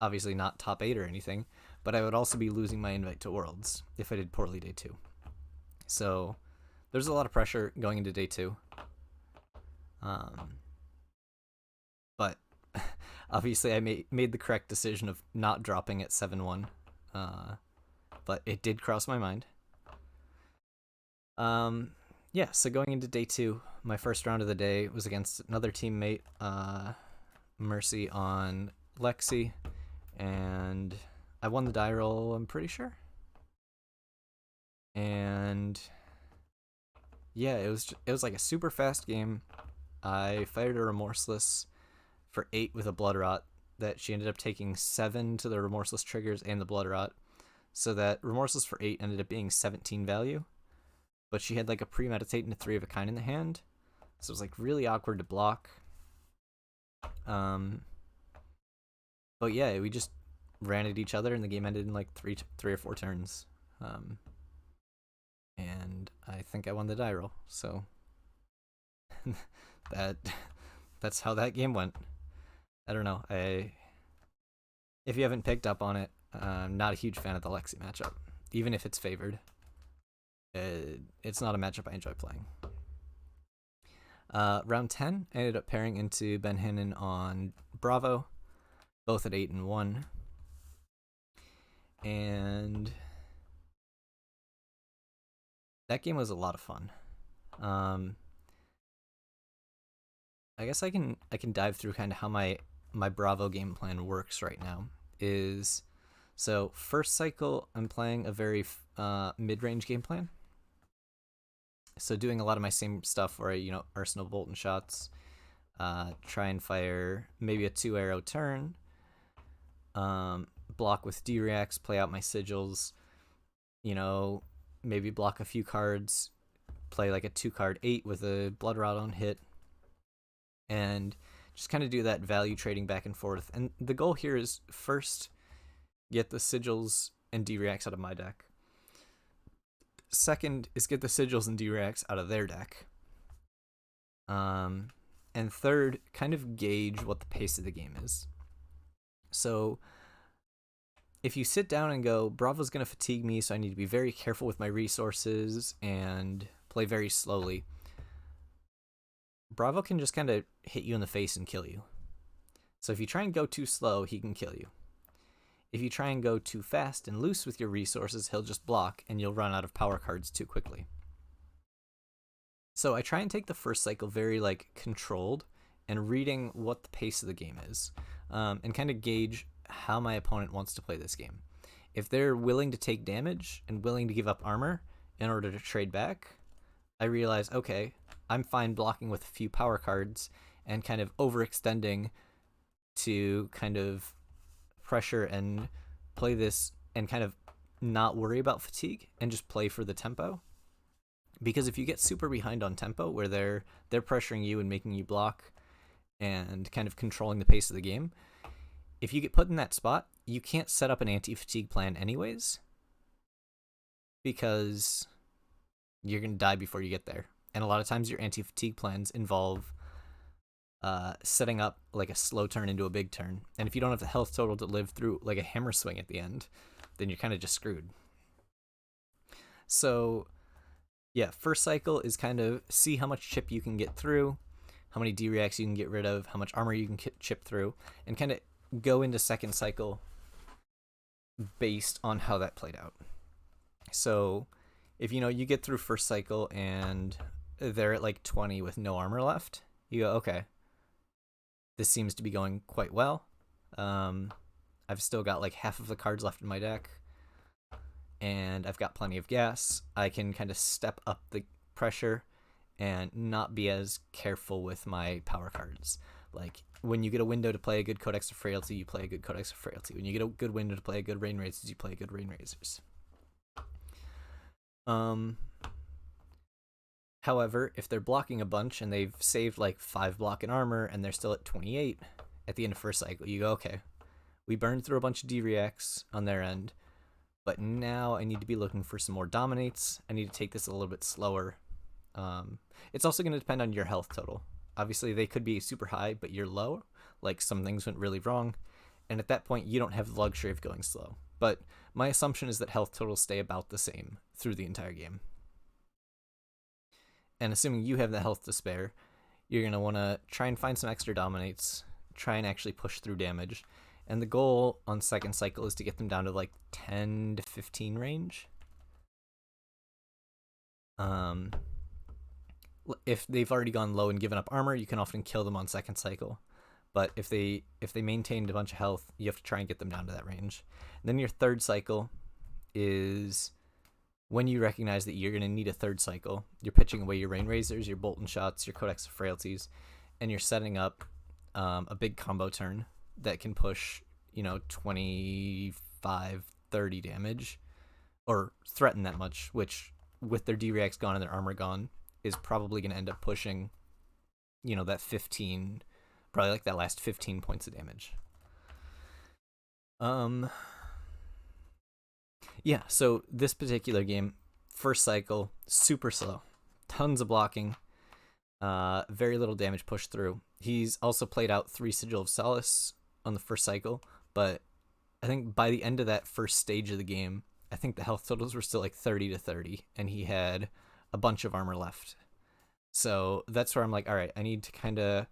obviously not top 8 or anything, but I would also be losing my invite to Worlds if I did poorly day 2. So there's a lot of pressure going into day 2. But obviously I made the correct decision of not dropping at 7-1. But it did cross my mind. Yeah, so going into day 2, my first round of the day was against another teammate, Mercy on Lexi, and I won the die roll, I'm pretty sure. And yeah, it was like a super fast game. I fired a Remorseless for 8 with a Blood Rot that she ended up taking 7 to the Remorseless triggers and the Blood Rot, so that Remorseless for 8 ended up being 17 value. But she had like a Premeditate and a 3 of a kind in the hand, so it was like really awkward to block. But yeah, we just ran at each other and the game ended in like three or four turns. and I think I won the die roll. So that's how that game went. I don't know. If you haven't picked up on it, I'm not a huge fan of the Lexi matchup, even if it's favored. It's not a matchup I enjoy playing. Round 10, I ended up pairing into Ben Hinnon on Bravo, both at 8-1. And that game was a lot of fun. I guess I can dive through kind of how my Bravo game plan works right now. Is so first cycle I'm playing a very mid-range game plan. So doing a lot of my same stuff where I arsenal Bolton shots, try and fire maybe a 2-arrow turn, block with D-reacts, play out my sigils, maybe block a few cards, play like a 2-card 8 with a Blood Rot on hit, and just kind of do that value trading back and forth. And the goal here is first get the sigils and D-reacts out of my deck. Second is get the sigils and D-reacts out of their deck. And third, kind of gauge what the pace of the game is. So if you sit down and go, Bravo's going to fatigue me, so I need to be very careful with my resources and play very slowly, Bravo can just kind of hit you in the face and kill you. So if you try and go too slow, he can kill you. If you try and go too fast and loose with your resources, he'll just block and you'll run out of power cards too quickly. So I try and take the first cycle very controlled and reading what the pace of the game is, and kind of gauge how my opponent wants to play this game. If they're willing to take damage and willing to give up armor in order to trade back, I realize, okay, I'm fine blocking with a few power cards and kind of overextending to kind of pressure and play this and kind of not worry about fatigue and just play for the tempo. Because if you get super behind on tempo where they're pressuring you and making you block and kind of controlling the pace of the game, if you get put in that spot, you can't set up an anti-fatigue plan anyways, because you're going to die before you get there. And a lot of times your anti-fatigue plans involve setting up like a slow turn into a big turn. And if you don't have the health total to live through like a hammer swing at the end, then you're kind of just screwed. So yeah, first cycle is kind of see how much chip you can get through, how many D-reacts you can get rid of, how much armor you can chip through, and kind of go into second cycle based on how that played out. So if you get through first cycle and they're at like 20 with no armor left, you go, okay, this seems to be going quite well. I've still got like half of the cards left in my deck, and I've got plenty of gas. I can kind of step up the pressure and not be as careful with my power cards. Like when you get a window to play a good Codex of Frailty, you play a good Codex of Frailty. When you get a good window to play a good Rain Razors, you play a good Rain Razors. However, if they're blocking a bunch and they've saved like 5 block in armor and they're still at 28 at the end of first cycle, you go, okay, we burned through a bunch of D-reacts on their end, but now I need to be looking for some more dominates. I need to take this a little bit slower. It's also going to depend on your health total. Obviously, they could be super high, but you're low. Like some things went really wrong, and at that point, you don't have the luxury of going slow. But my assumption is that health totals stay about the same through the entire game. And assuming you have the health to spare, you're going to want to try and find some extra dominates, try and actually push through damage. And the goal on second cycle is to get them down to like 10 to 15 range. If they've already gone low and given up armor, you can often kill them on second cycle. But if they maintained a bunch of health, you have to try and get them down to that range. And then your third cycle is when you recognize that you're going to need a third cycle. You're pitching away your Rain Razors, your Bolton shots, your Codex of Frailties, and you're setting up a big combo turn that can push 25, 30 damage, or threaten that much, which with their D-reacts gone and their armor gone is probably going to end up pushing that 15, probably like that last 15 points of damage. Yeah, so this particular game, First cycle, super slow, tons of blocking, very little damage pushed through. He's also played out 3 Sigil of Solace on the first cycle, but I think by the end of that first stage of the game, I think the health totals were still like 30 to 30, and he had a bunch of armor left. So that's where I'm like, all right, I need to kind of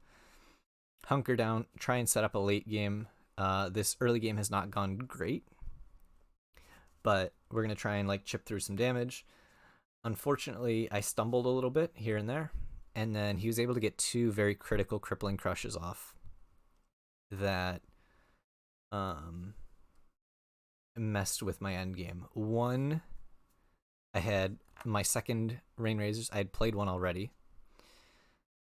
hunker down, try and set up a late game. This early game has not gone great, but we're going to try and like chip through some damage. Unfortunately, I stumbled a little bit here and there, and then he was able to get 2 very critical crippling crushes off that messed with my end game. One, I had my second Rain Razors. I had played one already,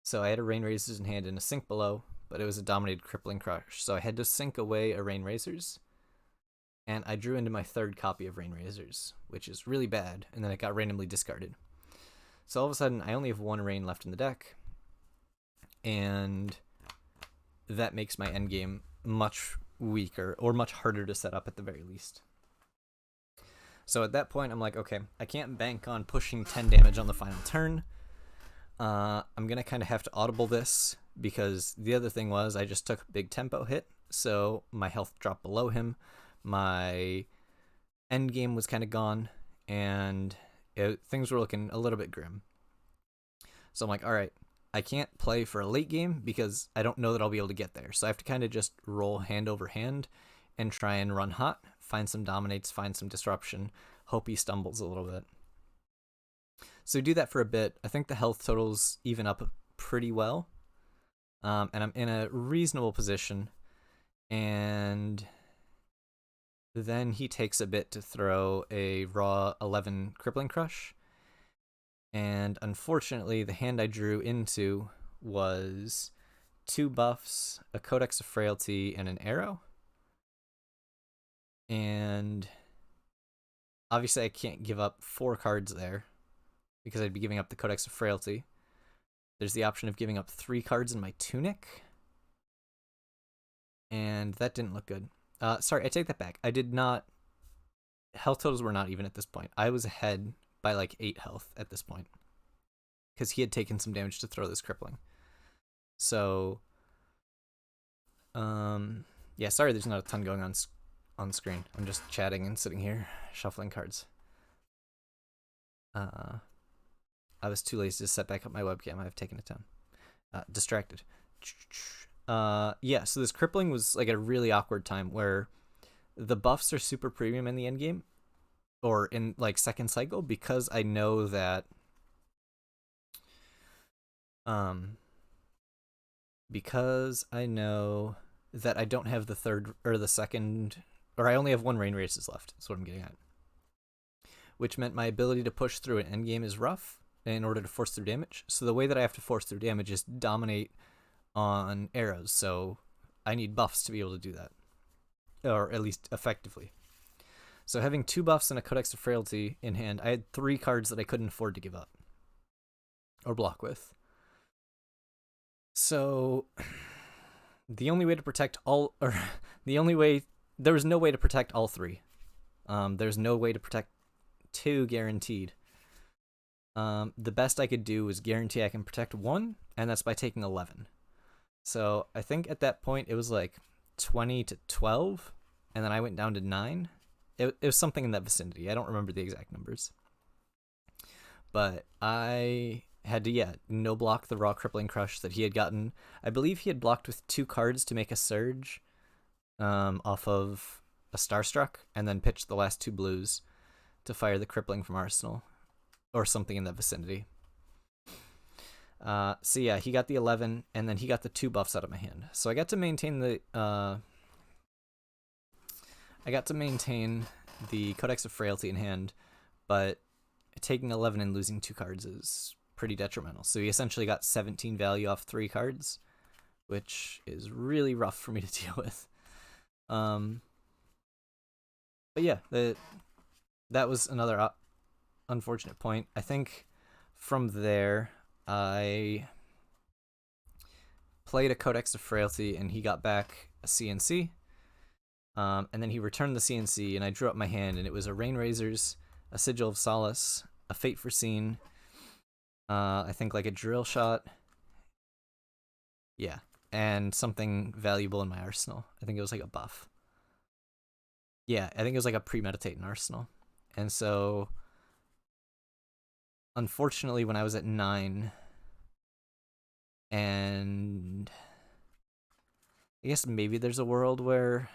so I had a Rain Razors in hand and a Sink below, but it was a dominated crippling crush, so I had to sink away a Rain Razors, and I drew into my 3rd copy of Rain Razors, which is really bad, and then it got randomly discarded. So all of a sudden, I only have 1 Rain left in the deck, and that makes my endgame much weaker, or much harder to set up at the very least. So at that point, I'm like, okay, I can't bank on pushing 10 damage on the final turn. I'm going to kind of have to audible this, because the other thing was I just took a big tempo hit, so my health dropped below him. My end game was kind of gone, and things were looking a little bit grim. So I'm like, all right, I can't play for a late game because I don't know that I'll be able to get there. So I have to kind of just roll hand over hand and try and run hot, find some dominates, find some disruption, hope he stumbles a little bit. So do that for a bit. I think the health totals even up pretty well, and I'm in a reasonable position, and then he takes a bit to throw a raw 11 crippling crush, and unfortunately the hand I drew into was 2 buffs, a Codex of Frailty, and an arrow. And obviously I can't give up 4 cards there, because I'd be giving up the Codex of Frailty. There's the option of giving up 3 cards in my tunic, and that didn't look good. Sorry, I take that back. I did not... Health totals were not even at this point. I was ahead by like 8 health at this point, because he had taken some damage to throw this crippling. So, yeah, sorry there's not a ton going on screen. I'm just chatting and sitting here shuffling cards. I was too lazy to set back up my webcam. I've taken it down. Distracted. Yeah, so this crippling was like a really awkward time where the buffs are super premium in the end game, or in like second cycle, because I know that I don't have the third or the second, or I only have 1 Rain Races left. That's what I'm getting at. Which meant my ability to push through an endgame is rough in order to force through damage. So the way that I have to force through damage is dominate on arrows. So I need buffs to be able to do that, or at least effectively. So having 2 buffs and a Codex of Frailty in hand, I had 3 cards that I couldn't afford to give up or block with. So the only way to protect all, or there was no way to protect all 3. There's no way to protect 2 guaranteed. The best I could do was guarantee I can protect 1, and that's by taking 11. So I think at that point it was like 20 to 12, and then I went down to 9. It was something in that vicinity. I don't remember the exact numbers. But I had to, no block the raw crippling crush that he had gotten. I believe he had blocked with 2 cards to make a surge off of a Starstruck, and then pitched the last 2 blues to fire the crippling from Arsenal, or something in that vicinity. So yeah, he got the 11, and then he got the 2 buffs out of my hand. So I got to maintain the Codex of Frailty in hand, but taking 11 and losing 2 cards is pretty detrimental. So he essentially got 17 value off 3 cards, which is really rough for me to deal with. But yeah, that was another unfortunate point. I think from there, I played a Codex of Frailty, and he got back a CNC. And then he returned the CNC, and I drew up my hand, and it was a Rain Razors, a Sigil of Solace, a fate foreseen, I think like a drill shot, yeah, and something valuable in my arsenal. I think it was like a buff. Yeah, I think it was like a premeditating arsenal. And so, unfortunately, when I was at 9, and I guess maybe there's a world where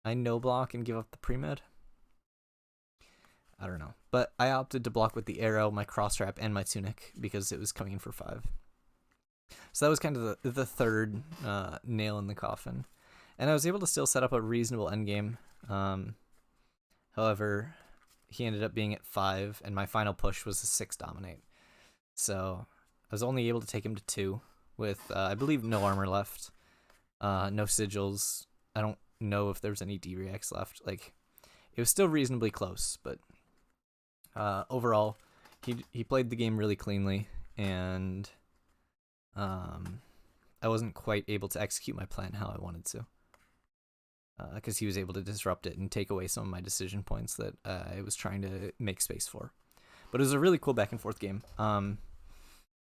I no block and give up the pre-med. I don't know. But I opted to block with the arrow, my cross trap, and my tunic because it was coming in for 5. So that was kind of the third nail in the coffin. And I was able to still set up a reasonable endgame. However, he ended up being at 5, and my final push was a 6 dominate. So I was only able to take him to 2 with, I believe, no armor left, no sigils. I don't know if there's any D-reacts left. Like, it was still reasonably close, but overall, he played the game really cleanly, and I wasn't quite able to execute my plan how I wanted to, because he was able to disrupt it and take away some of my decision points that I was trying to make space for. But it was a really cool back and forth game.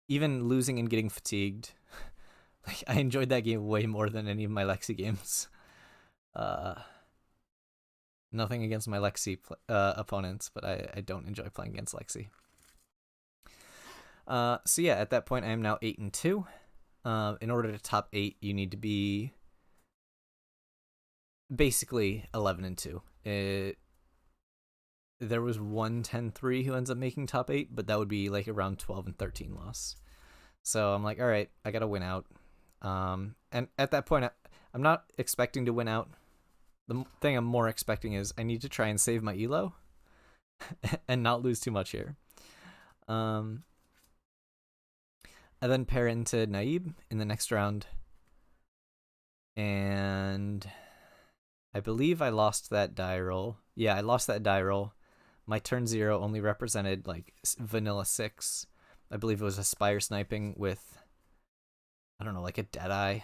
Even losing and getting fatigued, like, I enjoyed that game way more than any of my Lexi games. Nothing against my Lexi opponents, but I don't enjoy playing against Lexi. So yeah, at that point I am now 8-2. In order to top 8, you need to be basically 11-2. There was one 10-3 who ends up making top 8, but that would be like around 12-13 loss. So I'm like, all right, I gotta win out. And at that point, I'm not expecting to win out. The thing I'm more expecting is I need to try and save my elo and not lose too much here. I then pair into Naib in the next round, and I believe I lost that die roll. Yeah, I lost that die roll. My turn 0 only represented like vanilla 6. I believe it was a spire sniping with, I don't know, like a deadeye,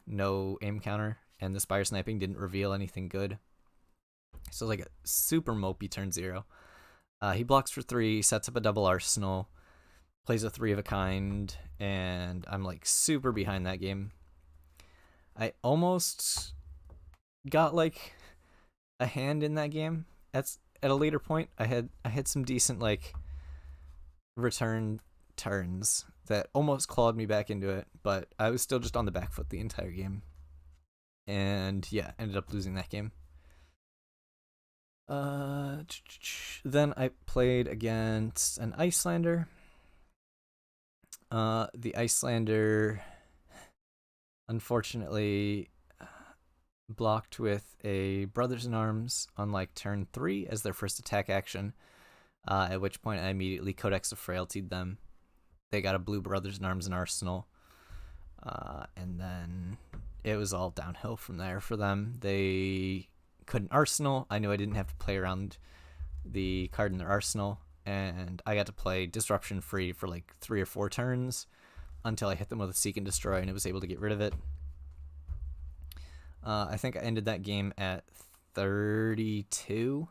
no aim counter, and the spire sniping didn't reveal anything good. So like a super mopey turn 0. He blocks for 3, sets up a double arsenal, plays a 3 of a kind, and I'm like super behind that game. I almost got like a hand in that game. At a later point, I had some decent like return turns that almost clawed me back into it, but I was still just on the back foot the entire game. And yeah, ended up losing that game. Then I played against an Icelander. The Icelander unfortunately blocked with a Brothers in Arms on like turn 3 as their first attack action, at which point I immediately Codex of Frailtied them. They got a blue Brothers in Arms in Arsenal, and then it was all downhill from there for them. They couldn't Arsenal. I knew I didn't have to play around the card in their Arsenal, and I got to play disruption free for like 3 or 4 turns until I hit them with a Seek and Destroy, and it was able to get rid of it. I think I ended that game at 32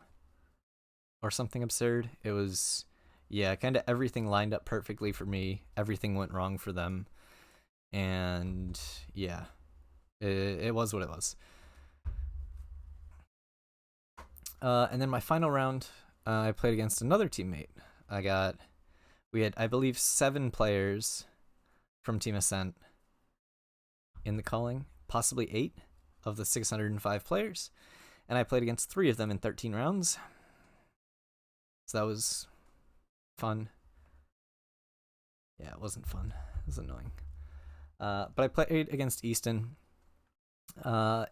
or something absurd. It was, yeah, kind of everything lined up perfectly for me. Everything went wrong for them. And yeah, it was what it was. And then my final round, I played against another teammate. We had, I believe, 7 players from Team Ascent in the calling, possibly 8 of the 605 players, and I played against 3 of them in 13 rounds. So that was fun. Yeah, it wasn't fun. It was annoying. But I played against Easton.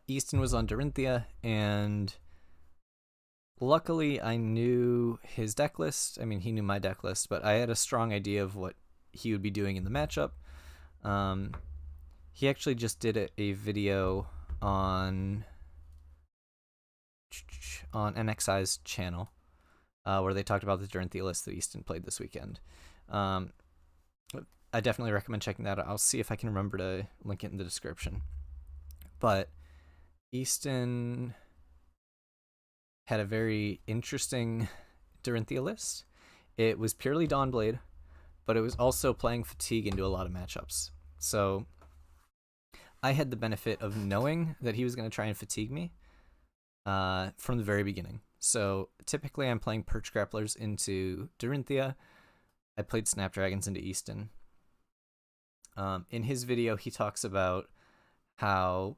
Easton was on Dorinthia, and luckily I knew his deck list. I mean, he knew my deck list, but I had a strong idea of what he would be doing in the matchup. He actually just did a video on NXI's channel, where they talked about the Dorinthia list that Easton played this weekend. I definitely recommend checking that out. I'll see if I can remember to link it in the description. But Easton had a very interesting Dorinthia list. It was purely Dawnblade, but it was also playing Fatigue into a lot of matchups. So I had the benefit of knowing that he was going to try and fatigue me from the very beginning. So typically I'm playing Perch Grapplers into Dorinthia. I played Snapdragons into Easton. In his video, he talks about how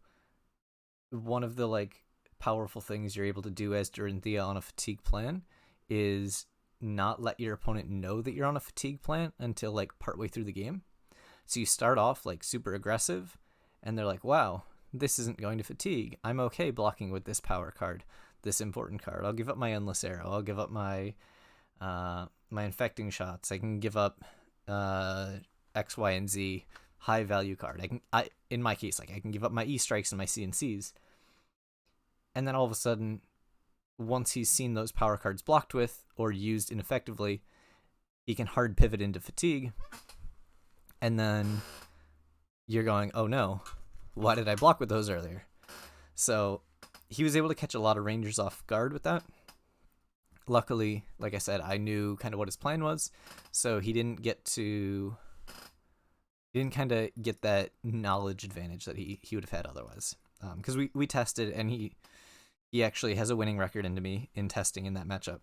one of the like powerful things you're able to do as Dorinthia on a fatigue plan is not let your opponent know that you're on a fatigue plan until like partway through the game. So you start off like super aggressive, and they're like, wow, this isn't going to fatigue. I'm okay blocking with this power card, this important card. I'll give up my Endless Arrow. I'll give up my my infecting shots. I can give up X, Y, and Z high value card. In my case, like I can give up my E strikes and my CNCs. And then all of a sudden, once he's seen those power cards blocked with or used ineffectively, he can hard pivot into fatigue. And then you're going, oh no, why did I block with those earlier? So he was able to catch a lot of Rangers off guard with that. Luckily, like I said, I knew kind of what his plan was, so he didn't kind of get that knowledge advantage that he would have had otherwise. Because we tested, and he actually has a winning record into me in testing in that matchup.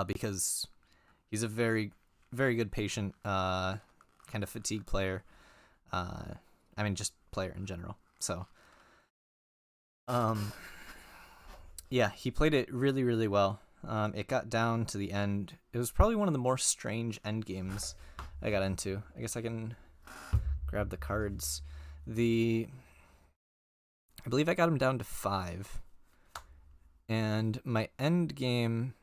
Because he's a very, very good patient kind of fatigue player. I mean, just player in general. So, yeah, he played it really, really well. It got down to the end. It was probably one of the more strange end games I got into. I guess I can grab the cards. I believe I got him down to 5. And my end game,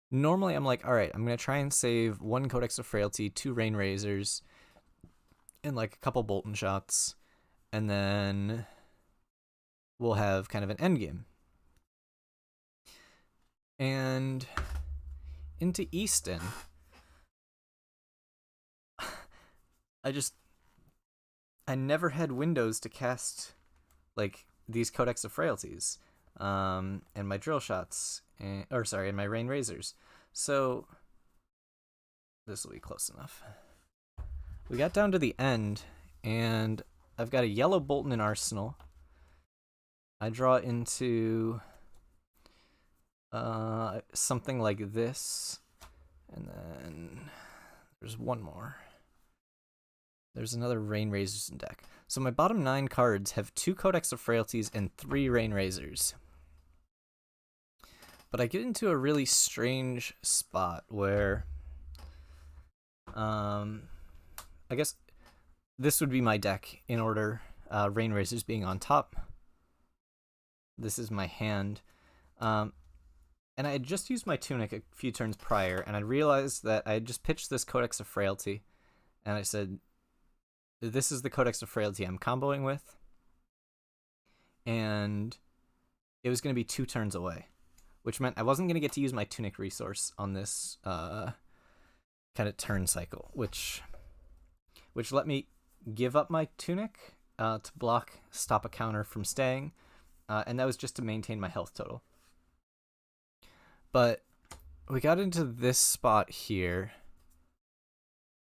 normally I'm like, all right, I'm going to try and save 1 Codex of Frailty, 2 Rain Razors, and like a couple Bolton shots, and then we'll have kind of an end game. And into Easton, I never had windows to cast like these Codex of Frailties, and my drill shots, and my Rain Razors. So this will be close enough. We got down to the end, and I've got a yellow Bolton in Arsenal. I draw into something like this, and then there's one more. There's another Rain Razors in deck. So my bottom 9 cards have 2 Codex of Frailties and 3 Rain Razors. But I get into a really strange spot where I guess this would be my deck in order, Rain Razors being on top. This is my hand. And I had just used my Tunic a few turns prior, and I realized that I had just pitched this Codex of Frailty, and I said, this is the Codex of Frailty I'm comboing with, and it was going to be 2 turns away, which meant I wasn't going to get to use my Tunic resource on this kind of turn cycle, which let me give up my Tunic to stop a counter from staying, and that was just to maintain my health total. But we got into this spot here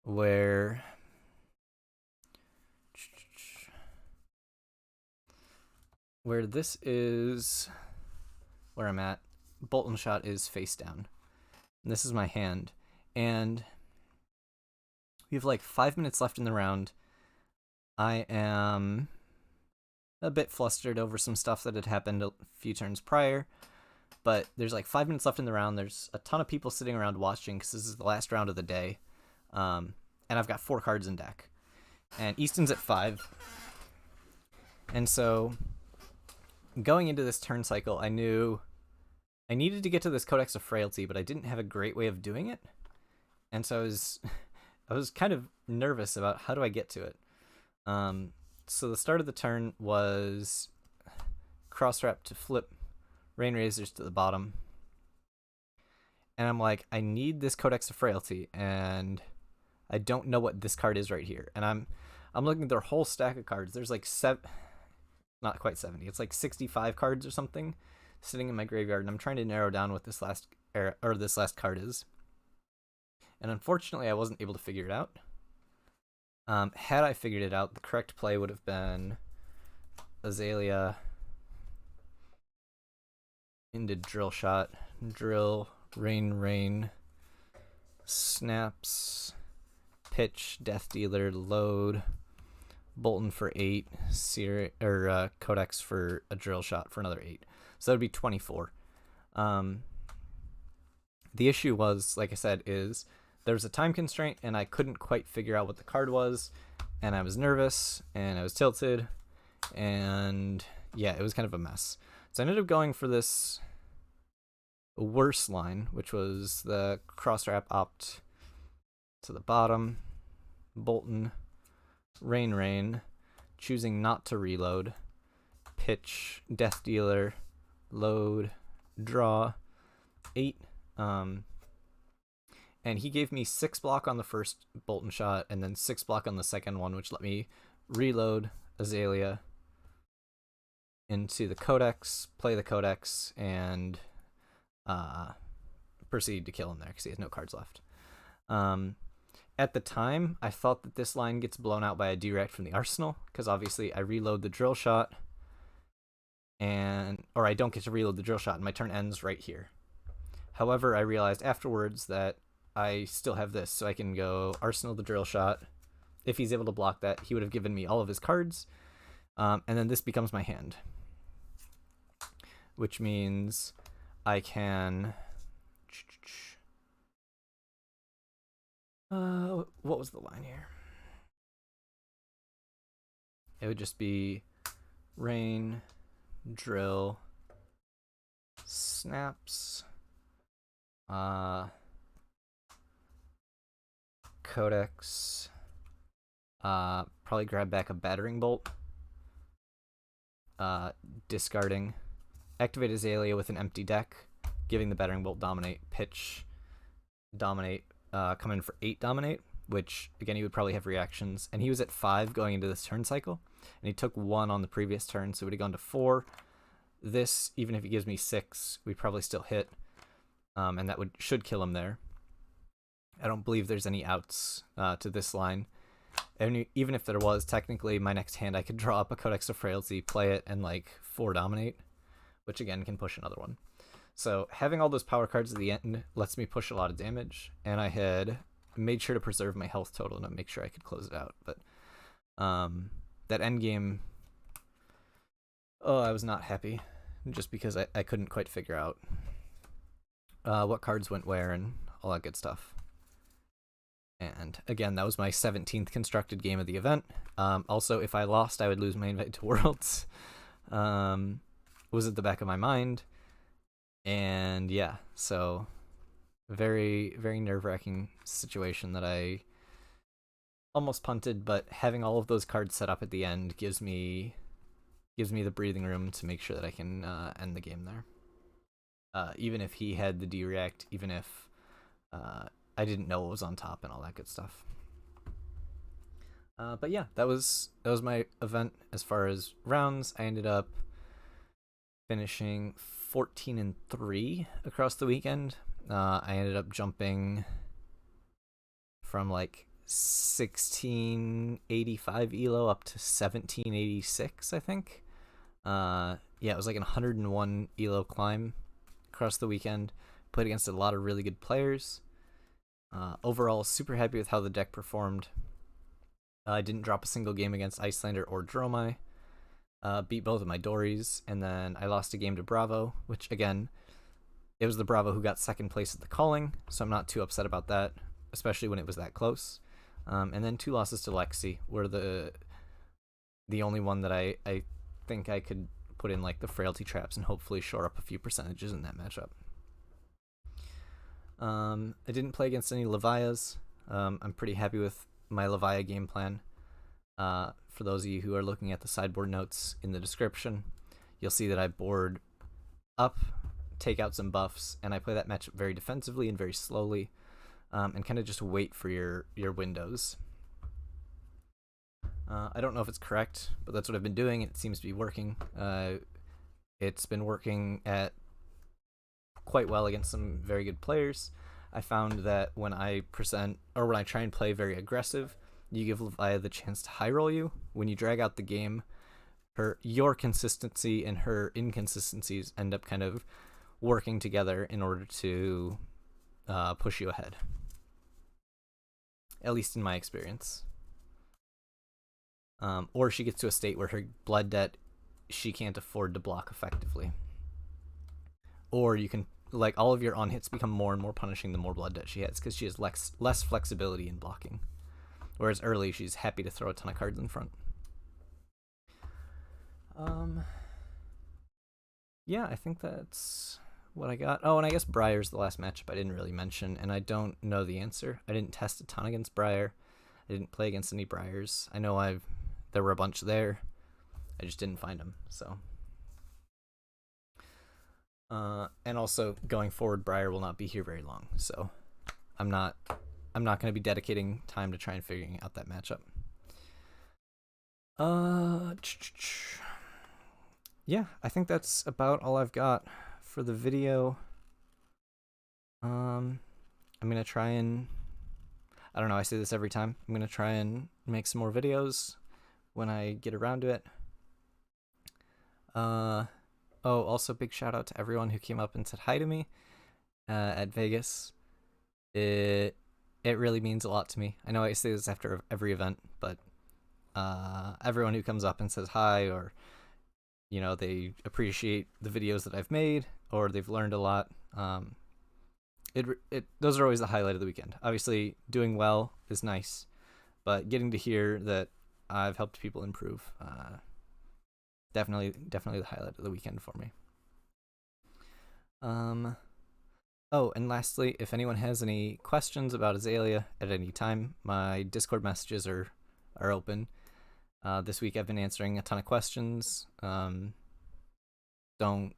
where this is where I'm at. Bolton shot is face down. And this is my hand. And we have like 5 minutes left in the round. I am a bit flustered over some stuff that had happened a few turns prior. But there's like 5 minutes left in the round. There's a ton of people sitting around watching because this is the last round of the day. And I've got 4 cards in deck. And Easton's at 5. And so going into this turn cycle, I knew I needed to get to this Codex of Frailty, but I didn't have a great way of doing it. And so I was kind of nervous about how do I get to it. So the start of the turn was cross wrap to flip Rain Razors to the bottom. And I'm like, I need this Codex of Frailty, and I don't know what this card is right here. And I'm looking at their whole stack of cards. There's like not quite 70. It's like 65 cards or something sitting in my graveyard, and I'm trying to narrow down what this last card is. and unfortunately I wasn't able to figure it out. Had I figured it out, the correct play would have been Azalea into drill shot, drill, rain, snaps, pitch, death dealer, load, Bolton for 8, Codex for a drill shot for another 8. So that would be 24. The issue was, like I said, is there was a time constraint and I couldn't quite figure out what the card was, and I was nervous and I was tilted, and yeah, it was kind of a mess. So I ended up going for this worse line, which was the cross wrap opt to the bottom, Bolton, rain, choosing not to reload, pitch, death dealer, load, draw, 8. And he gave me 6 block on the first Bolton shot and then 6 block on the second one, which let me reload Azalea into the Codex, play the Codex, and proceed to kill him there because he has no cards left. At the time, I thought that this line gets blown out by a direct from the arsenal, because obviously I reload the drill shot, or I don't get to reload the drill shot, and my turn ends right here. However, I realized afterwards that I still have this, so I can go arsenal the drill shot. If he's able to block that, he would have given me all of his cards, and then this becomes my hand, which means I can... what was the line here? It would just be rain, drill, snaps, Codex, probably grab back a battering bolt, discarding, activate Azalea with an empty deck, giving the battering bolt dominate, pitch, dominate, come in for 8 dominate, which again he would probably have reactions, and he was at 5 going into this turn cycle, and he took 1 on the previous turn, so he would have gone to 4. This, even if he gives me 6, we probably still hit, and that should kill him there. I don't believe there's any outs to this line, and even if there was, technically my next hand I could draw up a Codex of Frailty, play it, and like 4 dominate, which again can push another one. So having all those power cards at the end lets me push a lot of damage, and I had made sure to preserve my health total and make sure I could close it out. But that end game, I was not happy, just because I couldn't quite figure out what cards went where and all that good stuff. And again, that was my 17th constructed game of the event. Also, if I lost, I would lose my invite to Worlds. Was at the back of my mind. And yeah, so very, very nerve-wracking situation that I almost punted, but having all of those cards set up at the end gives me the breathing room to make sure that I can end the game there. Even if he had the D-React, even if I didn't know what was on top and all that good stuff. But yeah, that was my event as far as rounds. I ended up finishing 14-3 across the weekend. I ended up jumping from like 1685 elo up to 1786, I think. Yeah, it was like an 101 elo climb across the weekend. Played against a lot of really good players. Overall, super happy with how the deck performed. I didn't drop a single game against Icelander or Dromai. Beat both of my Dories, and then I lost a game to Bravo, which again, it was the Bravo who got second place at the calling, so I'm not too upset about that, especially when it was that close. And then 2 losses to Lexi were the only one that I think I could put in like the frailty traps and hopefully shore up a few percentages in that matchup. I didn't play against any Levias. I'm pretty happy with my Levi game plan. For those of you who are looking at the sideboard notes in the description, you'll see that I board up, take out some buffs, and I play that matchup very defensively and very slowly, and kind of just wait for your windows. I don't know if it's correct, but that's what I've been doing. It seems to be working. It's been working at quite well against some very good players. I found that when I present or when I try and play very aggressive, you give Levi the chance to high roll you. When you drag out the game, your consistency and her inconsistencies end up kind of working together in order to push you ahead. At least in my experience. Or she gets to a state where her blood debt she can't afford to block effectively. Or you can, like, all of your on hits become more and more punishing the more blood debt she has, because she has less flexibility in blocking. Whereas early, she's happy to throw a ton of cards in front. Yeah, I think that's what I got. Oh, and I guess Briar's the last matchup I didn't really mention, and I don't know the answer. I didn't test a ton against Briar. I didn't play against any Briars. I know there were a bunch there. I just didn't find them, so. And also, going forward, Briar will not be here very long, so I'm not going to be dedicating time to try and figuring out that matchup. Yeah, I think that's about all I've got for the video. I'm gonna try and, I don't know, I say this every time, I'm gonna try and make some more videos when I get around to it. Oh, also big shout out to everyone who came up and said hi to me at Vegas. It really means a lot to me. I know I say this after every event, but everyone who comes up and says hi, or they appreciate the videos that I've made, or they've learned a lot. Those are always the highlight of the weekend. Obviously, doing well is nice, but getting to hear that I've helped people improve, definitely the highlight of the weekend for me. Oh, and lastly, if anyone has any questions about Azalea at any time, my Discord messages are open. This week I've been answering a ton of questions. Don't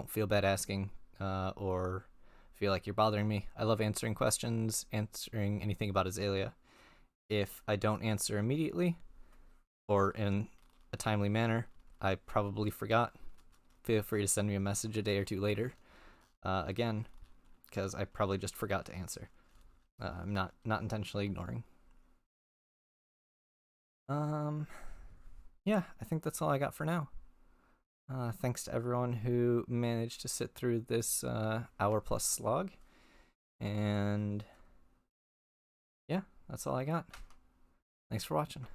feel bad asking or feel like you're bothering me. I love answering questions, answering anything about Azalea. If I don't answer immediately or in a timely manner, I probably forgot. Feel free to send me a message a day or two later. Again, because I probably just forgot to answer. I'm not intentionally ignoring. Yeah, I think that's all I got for now. Thanks to everyone who managed to sit through this hour plus slog. And yeah, that's all I got. Thanks for watching.